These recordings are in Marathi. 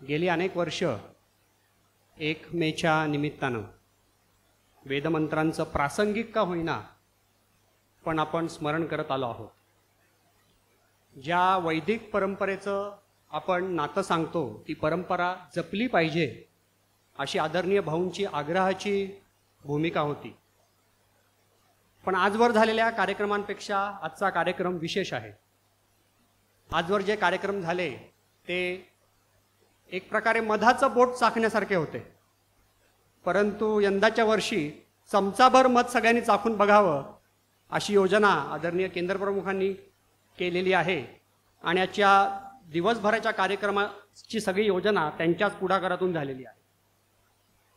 गेली अनेक वर्ष 1 मेच्या निमित्तानं वेदमंत्रांचं प्रासंगिक का होईना पण आपण स्मरण करत आलो आहोत. ज्या वैदिक परंपरेचं आपण नातं सांगतो ती परंपरा जपली पाहिजे अशी आदरणीय भाऊंची आग्रहाची भूमिका होती. पण आजवर झालेल्या कार्यक्रमांपेक्षा आजचा कार्यक्रम विशेष आहे. आजवर जे कार्यक्रम झाले ते एक प्रकारे मधाचं बोट चाखण्यासारखे होते, परंतु यंदाच्या वर्षी चमचाभर मध सगळ्यांनी चाखून बघावं अशी योजना आदरणीय केंद्रप्रमुखांनी केलेली आहे आणि आजच्या दिवसभराच्या कार्यक्रमाची सगळी योजना त्यांच्याच पुढाकारातून झालेली आहे.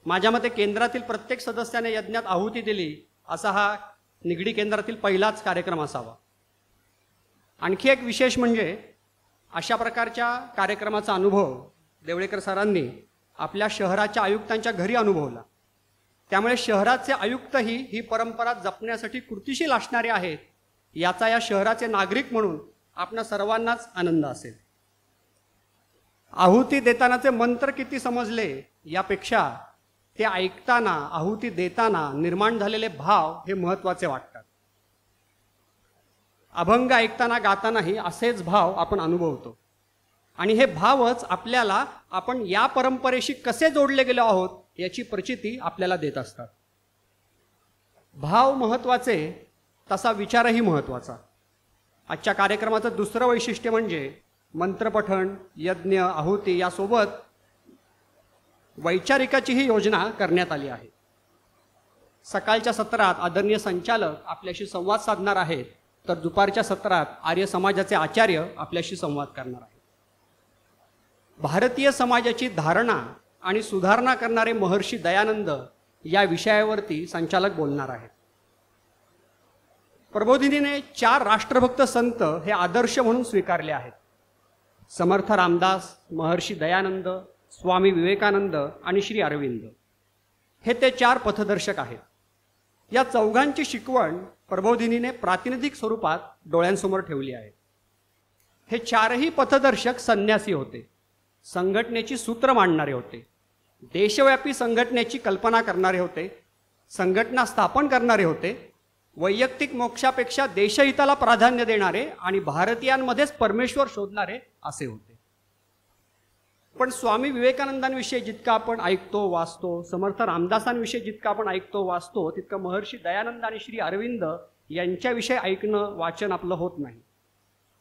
माझ्या मते केंद्रातील प्रत्येक सदस्याने यज्ञात आहुती दिली असा हा निगडी केंद्रातील पहिलाच कार्यक्रम असावा. आणखी एक विशेष म्हणजे अशा प्रकारच्या कार्यक्रमाचा अनुभव देवळेकर सरांनी आपल्या शहराच्या आयुक्तांच्या घरी अनुभवला. त्यामुळे शहराचे आयुक्तही ही परंपरा जपण्यासाठी कृतिशील असणारे आहेत याचा या शहराचे नागरिक म्हणून आपणा सर्वांनाच आनंद असेल. आहुती देतानाचे मंत्र किती समजले यापेक्षा ते ऐकताना आहुती देताना निर्माण झालेले भाव हे महत्त्वाचे वाटतात. अभंग ऐकताना गातानाही असेच भाव आपण अनुभवतो आणि हे भावच आपल्याला आपण या परंपरेशी कसे जोडले गेलो आहोत याची प्रचिती आपल्याला देत असतात. भाव महत्त्वाचे तसा विचारही महत्त्वाचा. आजच्या कार्यक्रमाचं दुसरं वैशिष्ट्य म्हणजे मंत्रपठण, यज्ञ, आहुती यासोबत वैचारिकाचीही योजना करण्यात आली आहे. सकाळच्या सत्रात आदरणीय संचालक आपल्याशी संवाद साधणार आहेत, तर दुपारच्या सत्रात आर्य समाजाचे आचार्य आपल्याशी संवाद करणार आहेत. भारतीय समाजाची धारणा आणि सुधारणा करणारे महर्षी दयानंद या विषयावरती संचालक बोलणार आहेत. प्रबोधिनीने 4 राष्ट्रभक्त संत हे आदर्श म्हणून स्वीकारले आहेत. समर्थ रामदास, महर्षी दयानंद, स्वामी विवेकानंद आणि श्री अरविंद हे ते 4 पथदर्शक आहेत. या चौघांची शिकवण प्रबोधिनीने प्रातिनिधिक स्वरूपात डोळ्यांसमोर ठेवली आहे. हे 4ही पथदर्शक संन्यासी होते, संघटनेची सूत्र मांडणारे होते, देशव्यापी संघटनेची कल्पना करणारे होते, संघटना स्थापन करणारे होते, वैयक्तिक मोक्षापेक्षा देशहिताला प्राधान्य देणारे आणि भारतीयांमध्येच परमेश्वर शोधणारे असे होते. पण स्वामी विवेकानंदांविषयी जितका आपण ऐकतो वाचतो, समर्थ रामदासांविषयी जितका आपण ऐकतो वाचतो, तितकं महर्षी दयानंद आणि श्री अरविंद यांच्याविषयी ऐकणं वाचन आपलं होत नाही.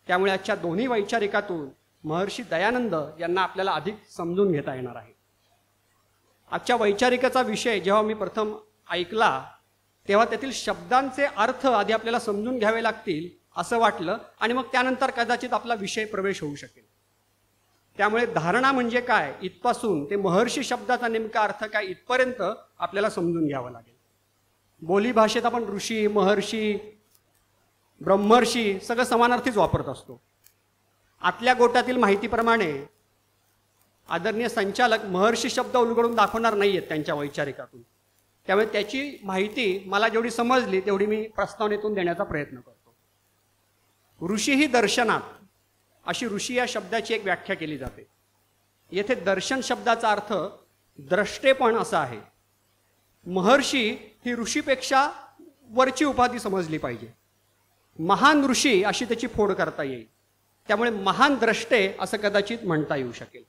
त्यामुळे आजच्या दोन्ही वैचारिकातून महर्षी दयानंद यांना आपल्याला अधिक समजून घेता येणार आहे. आजच्या वैचारिकाचा विषय जेव्हा मी प्रथम ऐकला तेव्हा त्यातील शब्दांचे अर्थ आधी आपल्याला समजून घ्यावे लागतील असं वाटलं आणि मग त्यानंतर कदाचित आपला विषय प्रवेश होऊ शकेल. त्यामुळे धारणा म्हणजे काय इथपासून ते महर्षी शब्दाचा नेमका अर्थ काय इथपर्यंत आपल्याला समजून घ्यावं लागेल. बोलीभाषेत आपण ऋषी, महर्षी, ब्रह्मर्षी सगळं समानार्थीच वापरत असतो. आतल्या गोटातील माहितीप्रमाणे आदरणीय संचालक महर्षी शब्द उलगडून दाखवणार नाही आहेत त्यांच्या वैचारिकातून. त्यामुळे त्याची माहिती मला जेवढी समजली तेवढी मी प्रस्तावनेतून देण्याचा प्रयत्न करतो. ऋषी ही दर्शनात अशी ऋषी या शब्दाची एक व्याख्या केली जाते. येथे दर्शन शब्दाचा अर्थ द्रष्टेपण असा आहे. महर्षी ही ऋषीपेक्षा वरची उपाधी समजली पाहिजे. महान ऋषी अशी त्याची फोड करता येईल. त्यामुळे महान द्रष्टे असं कदाचित म्हणता येऊ शकेल.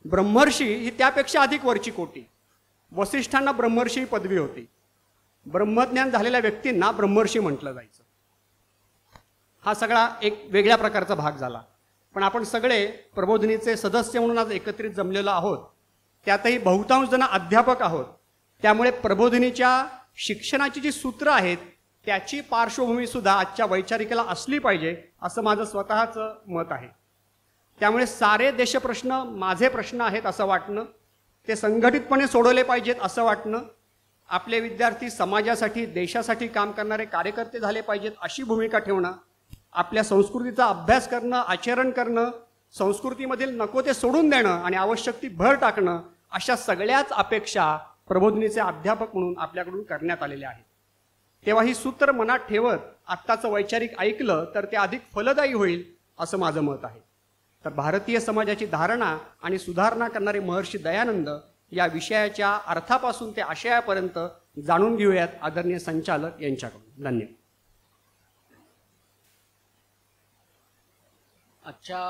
ब्रह्मर्षी ही त्यापेक्षा अधिक वरची कोटी. वसिष्ठांना ब्रह्मर्षी पदवी होती. ब्रह्मज्ञान झालेल्या व्यक्तींना ब्रह्मर्षी म्हटलं जायचं. हा सगळा एक वेगळ्या प्रकारचा भाग झाला. पण आपण सगळे प्रबोधिनीचे सदस्य म्हणून आज एकत्रित जमलेलो आहोत. त्यातही बहुतांश जण अध्यापक आहोत. त्यामुळे प्रबोधिनीच्या शिक्षणाची जी सूत्र आहेत त्याची पार्श्वभूमी सुद्धा आजच्या वैचारिकेला असली पाहिजे असं माझं स्वतःचं मत आहे. त्यामुळे सारे देशप्रश्न माझे प्रश्न आहेत असं वाटणं, ते संघटितपणे सोडवले पाहिजेत असं वाटणं, आपले विद्यार्थी समाजासाठी देशासाठी काम करणारे कार्यकर्ते झाले पाहिजेत अशी भूमिका ठेवणं, आपल्या संस्कृतीचा अभ्यास करणं, आचरण करणं, संस्कृतीमधील नको ते सोडून देणं आणि आवश्यक ती भर टाकणं अशा सगळ्याच अपेक्षा प्रबोधिनीचे अध्यापक म्हणून आपल्याकडून करण्यात आलेल्या आहेत. तेव्हा ही सूत्र मनात ठेवत आत्ताचं वैचारिक ऐकलं तर ते अधिक फलदायी होईल असं माझं मत आहे. तर भारतीय समाजाची धारणा आणि सुधारणा करणारे महर्षी दयानंद या विषयाच्या अर्थापासून ते आशयापर्यंत जाणून घेऊयात आदरणीय संचालक यांच्याकडून. धन्यवाद. आजच्या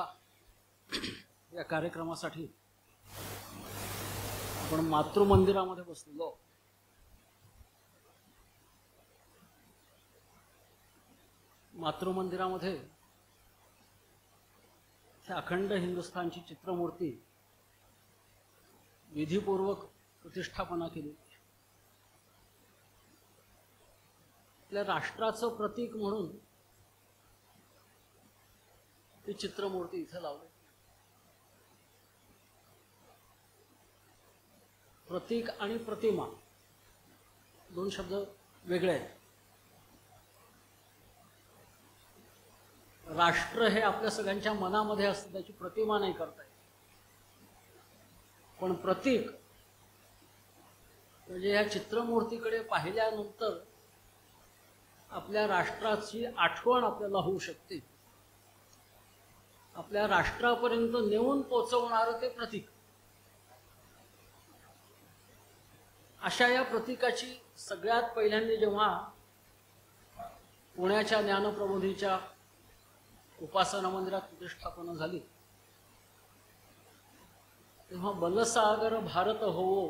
या कार्यक्रमासाठी आपण मातृमंदिरामध्ये बसलेलो. मातृमंदिरामध्ये अखंड हिंदुस्थानची चित्रमूर्ती विधीपूर्वक प्रतिष्ठापना केली. आपल्या राष्ट्राचं प्रतीक म्हणून ती चित्रमूर्ती इथे लावली. प्रतीक आणि प्रतिमा दोन शब्द वेगळे आहेत. राष्ट्र हे आपल्या सगळ्यांच्या मनामध्ये असतं, त्याची प्रतिमा नाही करता येत. पण प्रतीक म्हणजे या चित्रमूर्तीकडे पाहिल्यानंतर आपल्या राष्ट्राची आठवण आपल्याला होऊ शकते. आपल्या राष्ट्रापर्यंत नेऊन पोचवणारं ते प्रतीक. अशा या प्रतीकाची सगळ्यात पहिल्यांदा जेव्हा पुण्याच्या ज्ञानप्रबोधीच्या उपासना मंदिरात प्रतिष्ठापना झाली तेव्हा बलसागर भारत होवो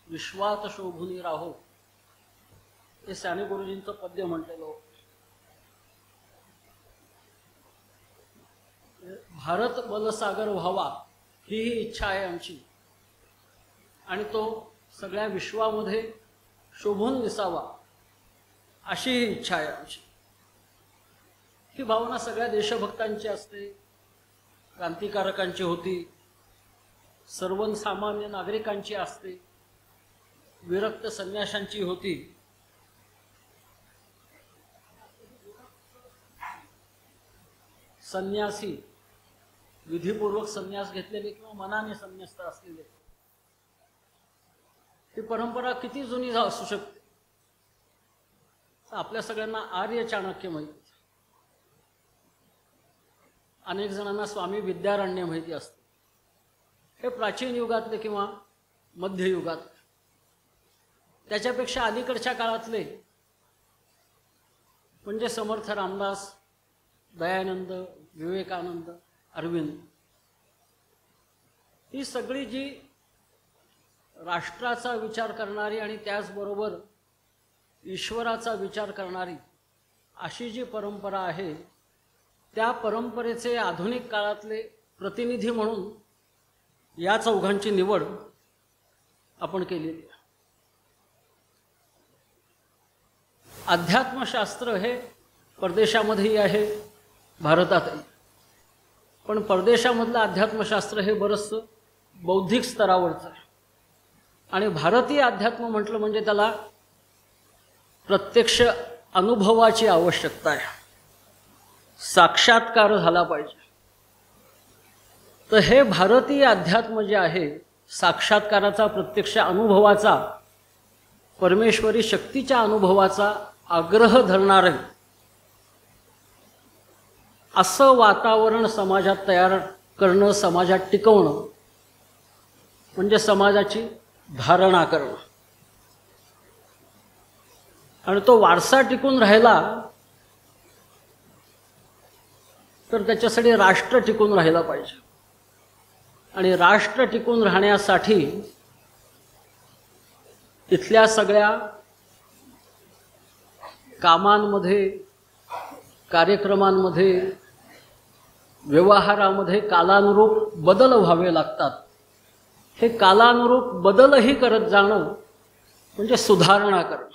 विश्वात शोभुनी राहो हे साने गुरुजींचं पद्य म्हटलेलं. भारत बलसागर व्हावा ही इच्छा आहे आमची आणि तो सगळ्या विश्वामध्ये शोभून दिसावा अशी ही इच्छा आहे आमची. ही भावना सगळ्या देशभक्तांची असते, क्रांतिकारकांची होती, सर्वसामान्य नागरिकांची असते, विरक्त संन्याशांची होती. संन्यासी विधीपूर्वक संन्यास घेतलेले किंवा मनाने संन्यस्त असलेले, ही परंपरा किती जुनी असू शकते. आपल्या सगळ्यांना आर्य चाणक्य माहिती, अनेक जणांना स्वामी विद्यारण्य माहिती असते. हे प्राचीन युगातले किंवा मध्ययुगात, त्याच्यापेक्षा अलीकडच्या काळातले म्हणजे समर्थ रामदास, दयानंद, विवेकानंद, अरविंद, ही सगळी जी राष्ट्राचा विचार करणारी आणि त्याचबरोबर ईश्वराचा विचार करणारी अशी जी परंपरा आहे, त्या परंपरेचे आधुनिक काळातले प्रतिनिधी म्हणून या चौघांची निवड आपण केलेली आहे. अध्यात्मशास्त्र हे परदेशामध्येही आहे, भारतातही. पण परदेशामधलं अध्यात्मशास्त्र हे बरंचसं बौद्धिक स्तरावरचं आहे आणि भारतीय अध्यात्म म्हटलं म्हणजे त्याला प्रत्यक्ष अनुभवाची आवश्यकता आहे, साक्षात्कार झाला पाहिजे. तर हे भारतीय अध्यात्म जे आहे, साक्षात्काराचा, प्रत्यक्ष अनुभवाचा, परमेश्वरी शक्तीच्या अनुभवाचा आग्रह धरणारं असं वातावरण समाजात तयार करणं, समाजात टिकवणं म्हणजे समाजाची धारणा करणं. आणि तो वारसा टिकून राहिला तर त्याच्यासाठी राष्ट्र टिकून राहिला पाहिजे. आणि राष्ट्र टिकून राहण्यासाठी इथल्या सगळ्या कामांमध्ये, कार्यक्रमांमध्ये, व्यवहारामध्ये कालानुरूप बदल व्हावे लागतात. हे कालानुरूप बदलही करत जाणं म्हणजे सुधारणा करणं.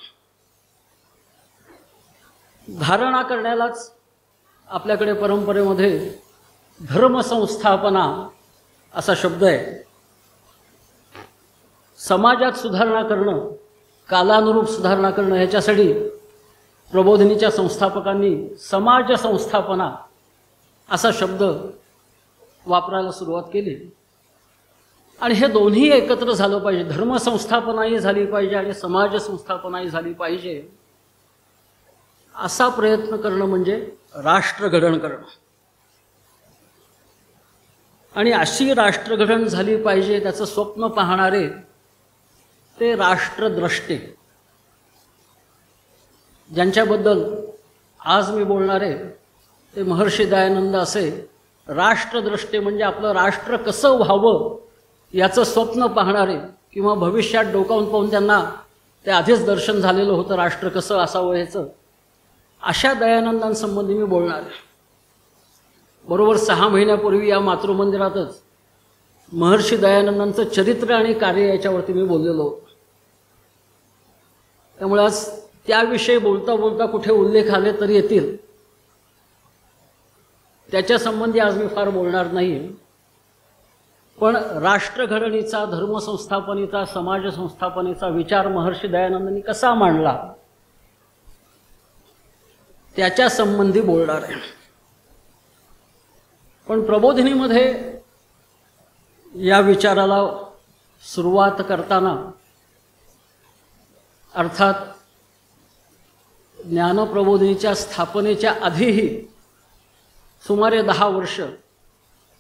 धारणा करण्यालाच आपल्याकडे परंपरेमध्ये धर्मसंस्थापना असा शब्द आहे. समाजात सुधारणा करणं, कालानुरूप सुधारणा करणं, ह्याच्यासाठी प्रबोधिनीच्या संस्थापकांनी समाज संस्थापना असा शब्द वापरायला सुरुवात केली. आणि हे दोन्ही एकत्र झालं पाहिजे. धर्मसंस्थापनाही झाली पाहिजे आणि समाज संस्थापनाही झाली पाहिजे. असा प्रयत्न करणं म्हणजे राष्ट्र घडण करणं. आणि अशी राष्ट्रघडण झाली पाहिजे त्याचं स्वप्न पाहणारे ते राष्ट्रद्रष्टे, ज्यांच्याबद्दल आज मी बोलणार आहे ते महर्षी दयानंद असे राष्ट्रद्रष्टे, म्हणजे आपलं राष्ट्र कसं व्हावं याचं स्वप्न पाहणारे, किंवा भविष्यात डोकावून पाहून त्यांना ते आधीच दर्शन झालेलं होतं राष्ट्र कसं असावं याचं, अशा दयानंदांसंबंधी मी बोलणार आहे. बरोबर 6 महिन्यापूर्वी या मातृमंदिरातच महर्षी दयानंदांचं चरित्र आणि कार्य याच्यावरती मी बोललेलो होतो. त्यामुळे आज त्याविषयी बोलता बोलता कुठे उल्लेख आले तरी येतील, त्याच्यासंबंधी आज मी फार बोलणार नाही. पण राष्ट्रघडणीचा, धर्मसंस्थापनेचा, समाज संस्थापनेचा विचार महर्षी दयानंदांनी कसा मांडला त्याच्या संबंधी बोलणार आहे. पण प्रबोधिनीमध्ये या विचाराला सुरुवात करताना, अर्थात ज्ञानप्रबोधिनीच्या स्थापनेच्या आधीही सुमारे 10 वर्ष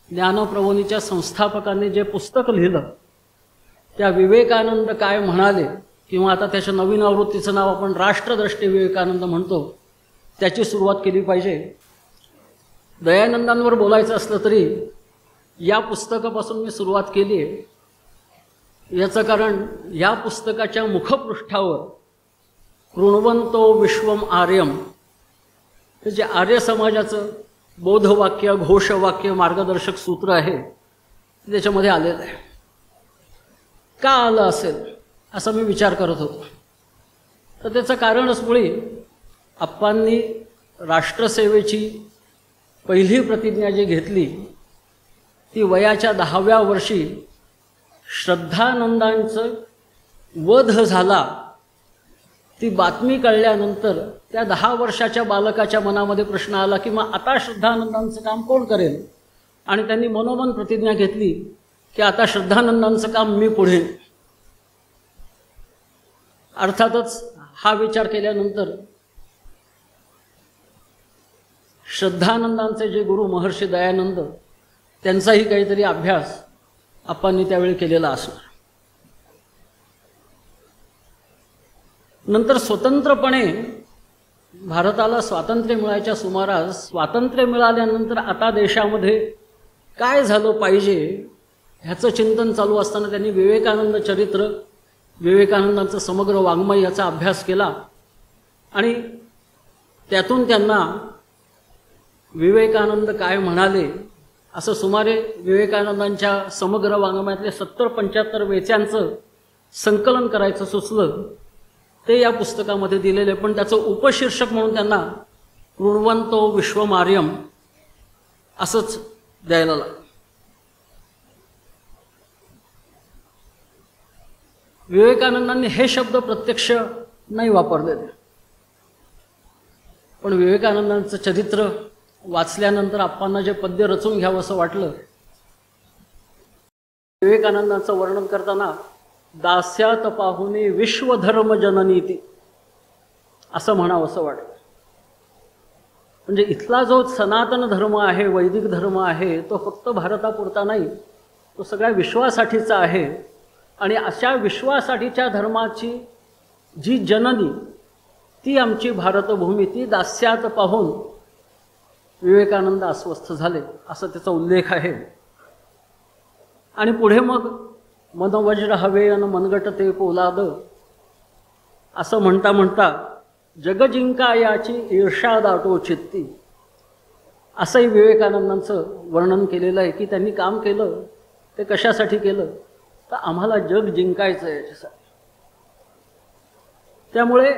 ज्ञानप्रबोधिनीच्या संस्थापकांनी जे पुस्तक लिहिलं त्या विवेकानंद काय म्हणाले, किंवा आता त्याच्या नवीन आवृत्तीचं नाव आपण राष्ट्रद्रष्टे विवेकानंद म्हणतो, त्याची सुरुवात केली पाहिजे. दयानंदांवर बोलायचं असलं तरी या पुस्तकापासून मी सुरुवात केली आहे. याचं कारण या पुस्तकाच्या मुखपृष्ठावर कृण्वन्तो विश्वम आर्यम हे जे आर्य समाजाचं बोधवाक्य, घोषवाक्य, मार्गदर्शक सूत्र आहे त्याच्यामध्ये आलेलं आहे. का आलं असेल असा मी विचार करत होतो. तर त्याचं कारणच मुळी आप्पांनी राष्ट्रसेवेची पहिली प्रतिज्ञा जी घेतली ती वयाच्या 10व्या वर्षी श्रद्धानंदांचं वध झाला ती बातमी कळल्यानंतर त्या 10 वर्षाच्या बालकाच्या मनामध्ये प्रश्न आला की मग आता श्रद्धानंदांचं काम कोण करेल. आणि त्यांनी मनोमन प्रतिज्ञा घेतली की आता श्रद्धानंदांचं काम मी पुढे. अर्थातच हा विचार केल्यानंतर श्रद्धानंदांचे जे गुरु महर्षी दयानंद त्यांचाही काहीतरी अभ्यास आप्पांनी त्यावेळी केलेला असणार. नंतर स्वतंत्रपणे भारताला स्वातंत्र्य मिळायच्या सुमारास, स्वातंत्र्य मिळाल्यानंतर आता देशामध्ये काय झालं पाहिजे ह्याचं चिंतन चालू असताना त्यांनी विवेकानंद चरित्र, विवेकानंदांचं समग्र वाङ्मय याचा अभ्यास केला. आणि त्यातून त्यांना विवेकानंद काय म्हणाले असं सुमारे विवेकानंदांच्या समग्र वाङ्मयातले 70-75 वेच्यांचं संकलन करायचं सुचलं. ते या पुस्तकामध्ये दिलेले, पण त्याचं उपशीर्षक म्हणून त्यांना कृण्वन्तो विश्वम आर्यम असंच द्यायला लागलं. विवेकानंदांनी हे शब्द प्रत्यक्ष नाही वापरलेले, पण विवेकानंदांचं चरित्र वाचल्यानंतर आप्पांना जे पद्य रचून घ्यावं असं वाटलं. विवेकानंदांचं वर्णन करताना दास्यात पाहुने विश्वधर्म जननीती असं म्हणावं असं वाटतं. म्हणजे इथला जो सनातन धर्म आहे, वैदिक धर्म आहे, तो फक्त भारतापुरता नाही, तो सगळ्या विश्वासाठीचा आहे. आणि अशा विश्वासाठीच्या धर्माची जी जननी ती आमची भारतभूमी, ती दास्यात पाहून विवेकानंद अस्वस्थ झाले असं त्याचा उल्लेख आहे. आणि पुढे मग मनवज्र हवे अन मनगट ते पोलाद असं म्हणता म्हणता जगजिंका याची ईर्षा दाटो चित्ती असंही विवेकानंदांचं वर्णन केलेलं आहे की त्यांनी काम केलं ते कशासाठी केलं तर आम्हाला जग जिंकायचं आहे याच्यासाठी. त्यामुळे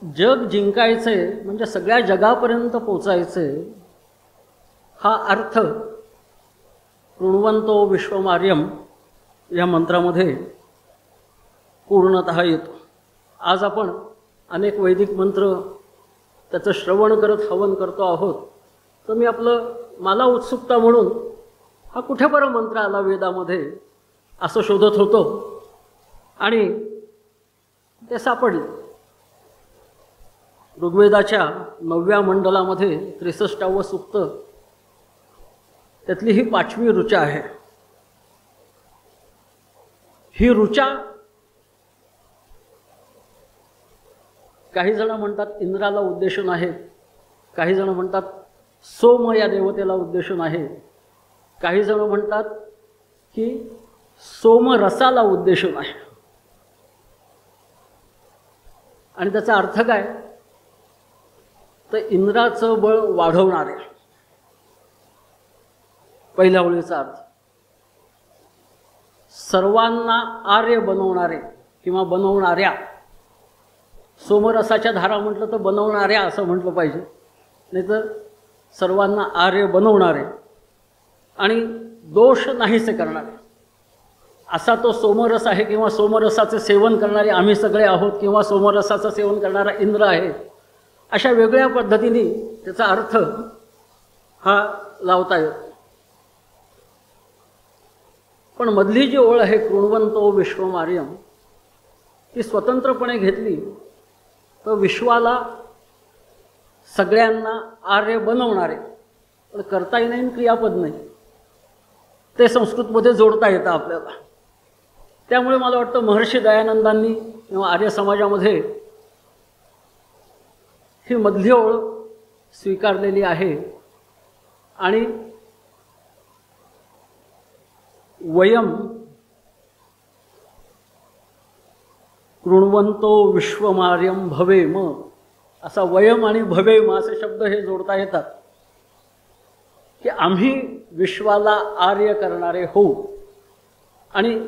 जग जिंकायचं आहे म्हणजे सगळ्या जगापर्यंत पोचायचं आहे हा अर्थ कृण्वन्तो विश्वमार्यम या मंत्रामध्ये पूर्णतः येतो. आज आपण अनेक वैदिक मंत्र त्याचं श्रवण करत हवन करतो आहोत. तर मी मला उत्सुकता म्हणून हा कुठे बरं मंत्र आला वेदामध्ये असं शोधत होतो आणि ते सापडले. ऋग्वेदाच्या 9व्या मंडलामध्ये 63वे सूक्त त्यातली ही 5वी ऋचा आहे. ही ऋचा काही जण म्हणतात इंद्राला उद्देशून आहे, काही जण म्हणतात सोम या देवतेला उद्देशून आहे, काही जण म्हणतात की सोमरसाला उद्देशून आहे. आणि त्याचा अर्थ काय, तर इंद्राचं बळ वाढवणारे. पहिल्या ओळीचा अर्थ सर्वांना आर्य बनवणारे किंवा बनवणाऱ्या. सोमरसाच्या धारा म्हटलं तर बनवणाऱ्या असं म्हटलं पाहिजे, नाहीतर सर्वांना आर्य बनवणारे आणि दोष नाहीसे करणारे. असा तो सोमरस आहे किंवा सोमरसाचे सेवन करणारे आम्ही सगळे आहोत किंवा सोमरसाचं सेवन करणारा इंद्र आहे. अशा वेगळ्या पद्धतीने त्याचा अर्थ हा लावता येतो. पण मधली जी ओळ आहे कृण्वन्तो विश्वमार्यम, ती स्वतंत्रपणे घेतली तर विश्वाला सगळ्यांना आर्य बनवणारे, पण करताही नाही क्रियापद नाही, ते संस्कृतमध्ये जोडता येतं आपल्याला. त्यामुळे मला वाटतं महर्षी दयानंदांनी किंवा आर्य समाजामध्ये ही मधली ओळ स्वीकारलेली आहे. आणि वयम कृण्वन्तो विश्वमार्यम भवेम, असा वयम आणि भवेम असे शब्द हे जोडता येतात की आम्ही विश्वाला आर्य करणारे होऊ. आणि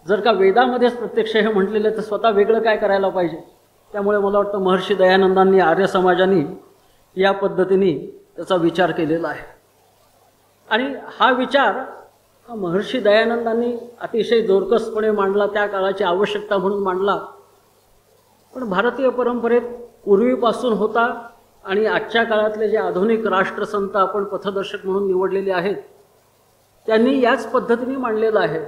जर का वेदामध्येच प्रत्यक्ष हे म्हटलेलं तर स्वतः वेगळं काय करायला पाहिजे. त्यामुळे मला वाटतं महर्षी दयानंदांनी आर्य समाजाने या पद्धतीने त्याचा विचार केलेला आहे. आणि हा विचार महर्षी दयानंदांनी अतिशय जोरकसपणे मांडला, त्या काळाची आवश्यकता म्हणून मांडला. पण भारतीय परंपरेत पूर्वीपासून होता आणि आजच्या काळातले जे आधुनिक राष्ट्रसंत आपण पथदर्शक म्हणून निवडलेले आहेत त्यांनी याच पद्धतीने मांडलेलं आहे.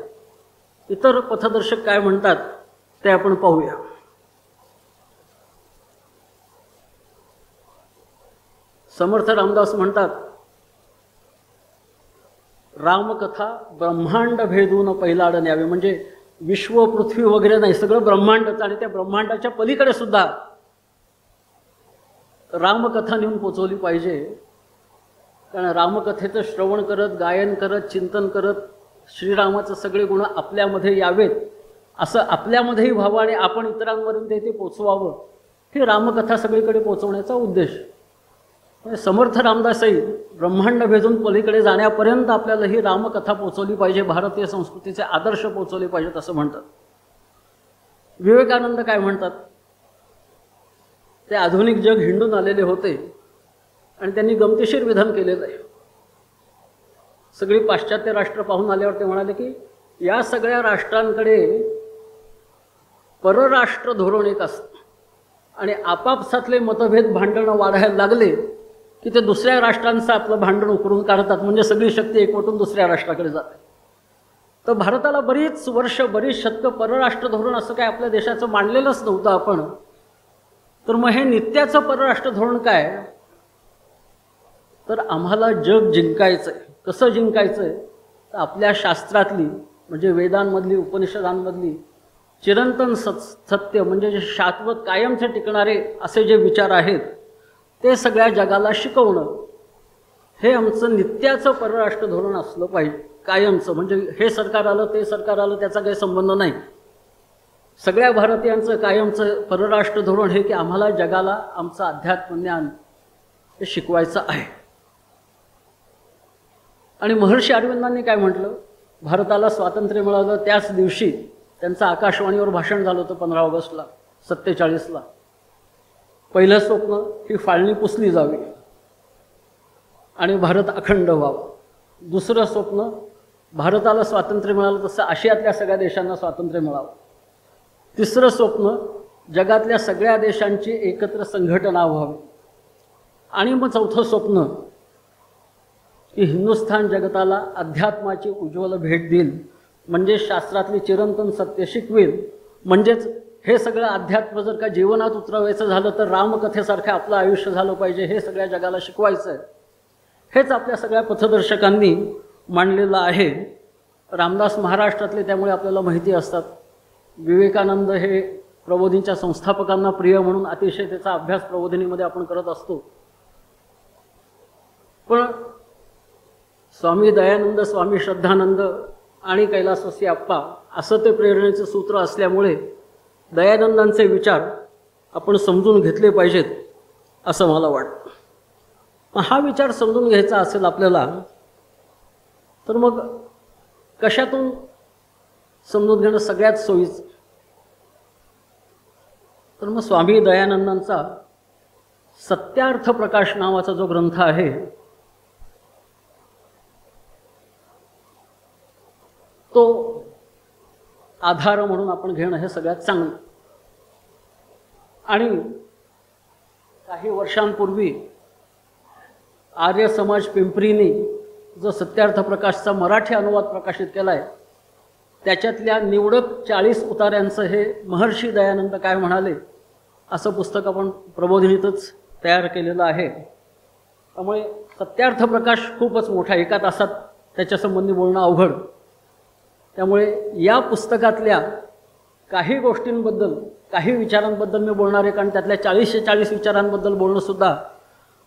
इतर पथदर्शक काय म्हणतात ते आपण पाहूया. समर्थ रामदास म्हणतात, रामकथा ब्रह्मांड भेदून पैलाड न्यावे. म्हणजे विश्व पृथ्वी वगैरे नाही, सगळं ब्रह्मांडच. आणि त्या ब्रह्मांडाच्या पलीकडे सुद्धा रामकथा नेऊन पोचवली पाहिजे. कारण रामकथेचं श्रवण करत, गायन करत, चिंतन करत श्रीरामाचे सगळे गुण आपल्यामध्ये यावेत, असं आपल्यामध्येही व्हावं आणि आपण इतरांपर्यंत ते पोचवावं, हे रामकथा सगळीकडे पोचवण्याचा उद्देश. समर्थ रामदासही ब्रह्मांड भेदून पलीकडे जाण्यापर्यंत आपल्याला ही रामकथा पोचवली पाहिजे, भारतीय संस्कृतीचे आदर्श पोचवले पाहिजेत असं म्हणतात. विवेकानंद काय म्हणतात, ते आधुनिक जग हिंडून आलेले होते आणि त्यांनी गमतीशीर विधान केलेलं आहे. सगळी पाश्चात्य राष्ट्र पाहून आल्यावर ते म्हणाले की या सगळ्या राष्ट्रांकडे परराष्ट्र धोरण एक असतं आणि आपापसातले मतभेद भांडणं वाढायला लागले की ते दुसऱ्या राष्ट्रांचं आपलं भांडण उकरून काढतात, म्हणजे सगळी शक्ती एकवटून दुसऱ्या राष्ट्राकडे जाते. तर भारताला बरीच वर्ष, बरीच शतकं परराष्ट्र धोरण असं काय आपल्या देशाचं मांडलेलंच नव्हतं आपण. तर मग हे नित्याचं परराष्ट्र धोरण काय, तर आम्हाला जग जिंकायचं आहे. कसं जिंकायचं आहे, तर आपल्या शास्त्रातली म्हणजे वेदांमधली, उपनिषदांमधली चिरंतन सत्य म्हणजे जे शाश्वत कायमचे टिकणारे असे जे विचार आहेत ते सगळ्या जगाला शिकवणं, हे आमचं नित्याचं परराष्ट्र धोरण असलं पाहिजे. कायमचं म्हणजे हे सरकार आलं ते सरकार आलं त्याचा काही संबंध नाही. सगळ्या भारतीयांचं कायमचं परराष्ट्र धोरण हे की आम्हाला जगाला आमचं अध्यात्म ज्ञान हे शिकवायचं आहे. आणि महर्षी अरविंदांनी काय म्हटलं, भारताला स्वातंत्र्य मिळालं त्याच दिवशी त्यांचं आकाशवाणीवर भाषण झालं होतं 15 ऑगस्टला 47ला. पहिलं स्वप्न ही फाळणी पुसली जावी आणि भारत अखंड व्हावा. दुसरं स्वप्न भारताला स्वातंत्र्य मिळालं तसं आशियातल्या सगळ्या देशांना स्वातंत्र्य मिळावं. तिसरं स्वप्न जगातल्या सगळ्या देशांची एकत्र संघटना व्हावी. आणि मग चौथं स्वप्न की हिंदुस्थान जगताला अध्यात्माची उज्ज्वल भेट देईल, म्हणजे शास्त्रातली चिरंतन सत्य शिकवेल. म्हणजेच हे सगळं अध्यात्म जर का जीवनात उतरवायचं झालं तर रामकथेसारखं आपलं आयुष्य झालं पाहिजे, हे सगळ्या जगाला शिकवायचं आहे. हेच आपल्या सगळ्या पथदर्शकांनी मांडलेला आहे. रामदास महाराष्ट्रातले त्यामुळे आपल्याला माहिती असतात. विवेकानंद हे प्रबोधिनीच्या संस्थापकांना प्रिय म्हणून अतिशय त्याचा अभ्यास प्रबोधिनीमध्ये आपण करत असतो. पण स्वामी दयानंद, स्वामी श्रद्धानंद आणि कैलासवासी आप्पा असं ते प्रेरणेचं सूत्र असल्यामुळे दयानंदांचे विचार आपण समजून घेतले पाहिजेत असं मला वाटतं. हा विचार समजून घ्यायचा असेल आपल्याला तर मग कशातून समजून घेणं सगळ्यात सोयीचं? तर मग स्वामी दयानंदांचा सत्यार्थ प्रकाश नावाचा जो ग्रंथ आहे तो आधार म्हणून आपण घेणं हे सगळ्यात चांगलं. आणि काही वर्षांपूर्वी आर्य समाज पिंपरीने जो सत्यार्थ प्रकाशचा मराठी अनुवाद प्रकाशित केला आहे त्याच्यातल्या निवडक 40 उतार्यांचं हे महर्षी दयानंद काय म्हणाले असं पुस्तक आपण प्रबोधिनीतच तयार केलेलं आहे. त्यामुळे सत्यार्थ प्रकाश खूपच मोठा, एका तासात त्याच्यासंबंधी बोलणं अवघड. त्यामुळे या पुस्तकातल्या काही गोष्टींबद्दल, काही विचारांबद्दल मी बोलणार आहे, कारण त्यातल्या 40 विचारांबद्दल बोलणंसुद्धा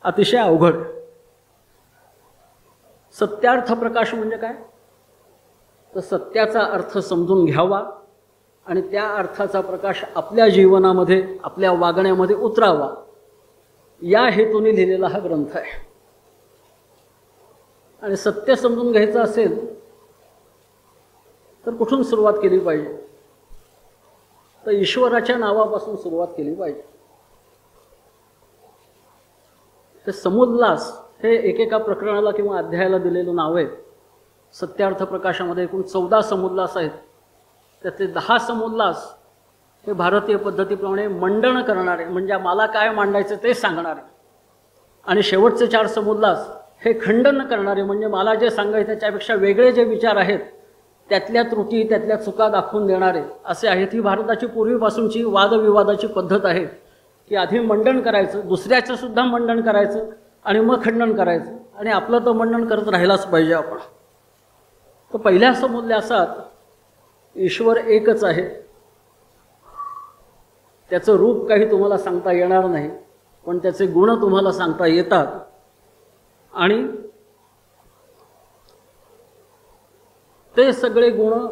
अतिशय अवघड. सत्यार्थ प्रकाश म्हणजे काय? तर सत्याचा अर्थ समजून घ्यावा आणि त्या अर्थाचा प्रकाश आपल्या जीवनामध्ये, आपल्या वागण्यामध्ये उतरावा, या हेतूने लिहिलेला हा ग्रंथ आहे. आणि सत्य समजून घ्यायचं असेल तर कुठून सुरुवात केली पाहिजे? तर ईश्वराच्या नावापासून सुरुवात केली पाहिजे. ते समुल्लास हे एकेका प्रकरणाला किंवा अध्यायाला दिलेलं नाव आहे. सत्यार्थ प्रकाशामध्ये एकूण 14 समुल्लास आहेत. त्यातले 10 समुल्लास हे भारतीय पद्धतीप्रमाणे मंडन करणारे, म्हणजे मला काय मांडायचं ते सांगणारे, आणि शेवटचे 4 समुल्लास हे खंडन करणारे, म्हणजे मला जे सांगायचं त्याच्यापेक्षा वेगळे जे विचार आहेत त्यातल्या त्रुटी, त्यातल्या चुका दाखवून देणारे असे आहेत. ही भारताची पूर्वीपासूनची वादविवादाची पद्धत आहे की आधी मंडन करायचं, दुसऱ्याचं सुद्धा मंडन करायचं आणि मग खंडन करायचं, आणि आपलं तर मंडन करत राहिलाच पाहिजे आपण. तर पहिल्या समुल्लासात ईश्वर एकच आहे, त्याचं रूप काही तुम्हाला सांगता येणार नाही, पण त्याचे गुण तुम्हाला सांगता येतात. आणि ते सगळे गुण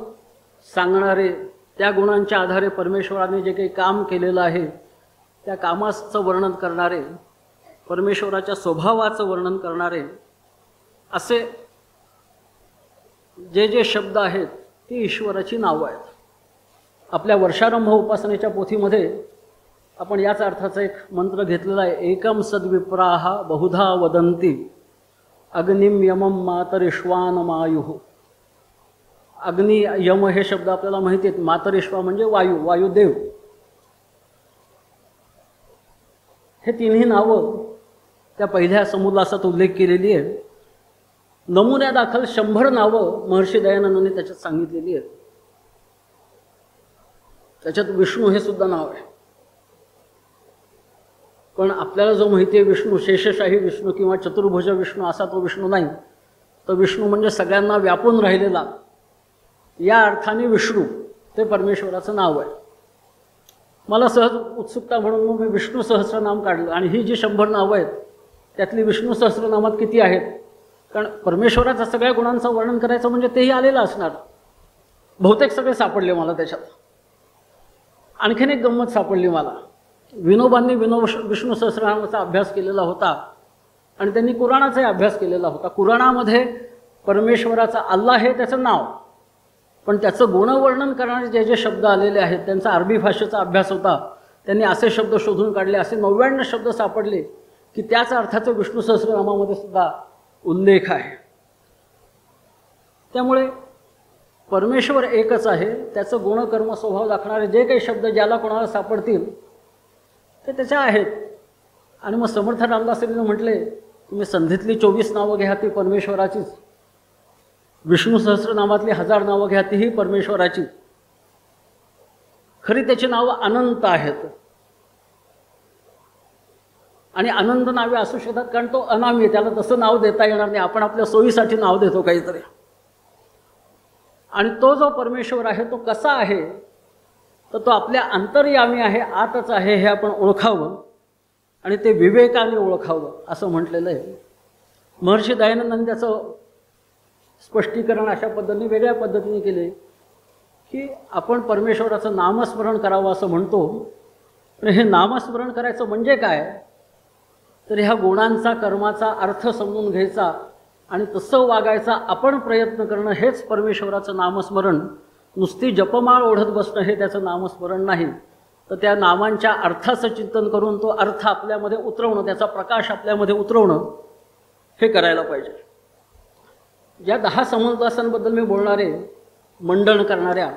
सांगणारे, त्या गुणांच्या आधारे परमेश्वराने जे काही काम केलेलं आहे त्या कामाचं वर्णन करणारे, परमेश्वराच्या स्वभावाचं वर्णन करणारे असे जे जे शब्द आहेत ती ईश्वराची नावं आहेत. आपल्या वर्षारंभ उपासनेच्या पोथीमध्ये आपण याच अर्थाचा एक मंत्र घेतलेला आहे. एकम सद्विप्राः बहुधा वदन्ति अग्निम यमम मातरिश्वान मायुः. अग्नी, यम हे शब्द आपल्याला माहिती आहेत. मातरिश्वा म्हणजे वायू, वायुदेव. हे तिन्ही नावं त्या पहिल्या समुल्लासात उल्लेख केलेली आहे. नमुन्यादाखल 100 नावं महर्षी दयानंदांनी त्याच्यात सांगितलेली आहेत. त्याच्यात विष्णू हे सुद्धा नाव आहे. पण आपल्याला जो माहिती आहे विष्णू, शेषशाही विष्णू किंवा चतुर्भुज विष्णू असा तो विष्णू नाही. तर विष्णू म्हणजे सगळ्यांना व्यापून राहिलेला, या अर्थाने विष्णू ते परमेश्वराचं नाव आहे. मला सहज उत्सुकता म्हणून मग मी विष्णू सहस्रनाम काढलं, आणि ही जी 100 नावं आहेत त्यातली विष्णू सहस्रनामात किती आहेत? कारण परमेश्वराच्या सगळ्या गुणांचं वर्णन करायचं म्हणजे तेही आलेलं असणार. बहुतेक सगळे सापडले मला त्याच्यात. आणखीन एक गंमत सापडली मला. विनोबांनी विष्णू सहस्रनामाचा अभ्यास केलेला होता आणि त्यांनी कुराणाचाही अभ्यास केलेला होता. कुराणामध्ये परमेश्वराचा अल्लाह हे त्याचं नाव, पण त्याचं गुणवर्णन करणारे जे जे शब्द आलेले आहेत त्यांचा अरबी भाषेचा अभ्यास होता. त्यांनी असे शब्द शोधून काढले, असे 99 शब्द सापडले की त्याच अर्थाचं विष्णू सहस्रनामामध्ये सुद्धा उल्लेख आहे. त्यामुळे परमेश्वर एकच आहे. त्याचं गुणकर्म स्वभाव दाखवणारे जे काही शब्द ज्याला कोणाला सापडतील ते त्याच्या आहेत. आणि मग समर्थ रामदासांनी म्हटले तुम्ही संधीतली 24 नावं घ्या ती परमेश्वराचीच, विष्णू सहस्रनामातली 1000 नावं घ्या तीही परमेश्वराची. खरी त्याची नावं अनंत आहेत आणि अनंत नावे असू शकतात कारण तो अनामी आहे, त्याला तसं नाव देता येणार नाही. आपण आपल्या सोयीसाठी नाव देतो काहीतरी. आणि तो जो परमेश्वर आहे तो कसा आहे, तर तो आपल्या अंतर्यामी आहे, आतच आहे, हे आपण ओळखावं आणि ते विवेकाने ओळखावं असं म्हटलेलं आहे. महर्षी दयानंदांनी त्याचं स्पष्टीकरण अशा पद्धतीने वेगळ्या पद्धतीने केले की आपण परमेश्वराचं नामस्मरण करावं असं म्हणतो. पण हे नामस्मरण करायचं म्हणजे काय, तर ह्या गुणांचा कर्माचा अर्थ समजून घ्यायचा आणि तसं वागायचा आपण प्रयत्न करणं हेच परमेश्वराचं नामस्मरण. नुसती जपमाळ ओढत बसणं हे त्याचं नामस्मरण नाही, तर त्या नामांच्या अर्थाचं चिंतन करून तो अर्थ आपल्यामध्ये उतरवणं, त्याचा प्रकाश आपल्यामध्ये उतरवणं हे करायला पाहिजे. ज्या 10 समुदासांबद्दल मी बोलणार आहे, मंडन करणाऱ्या,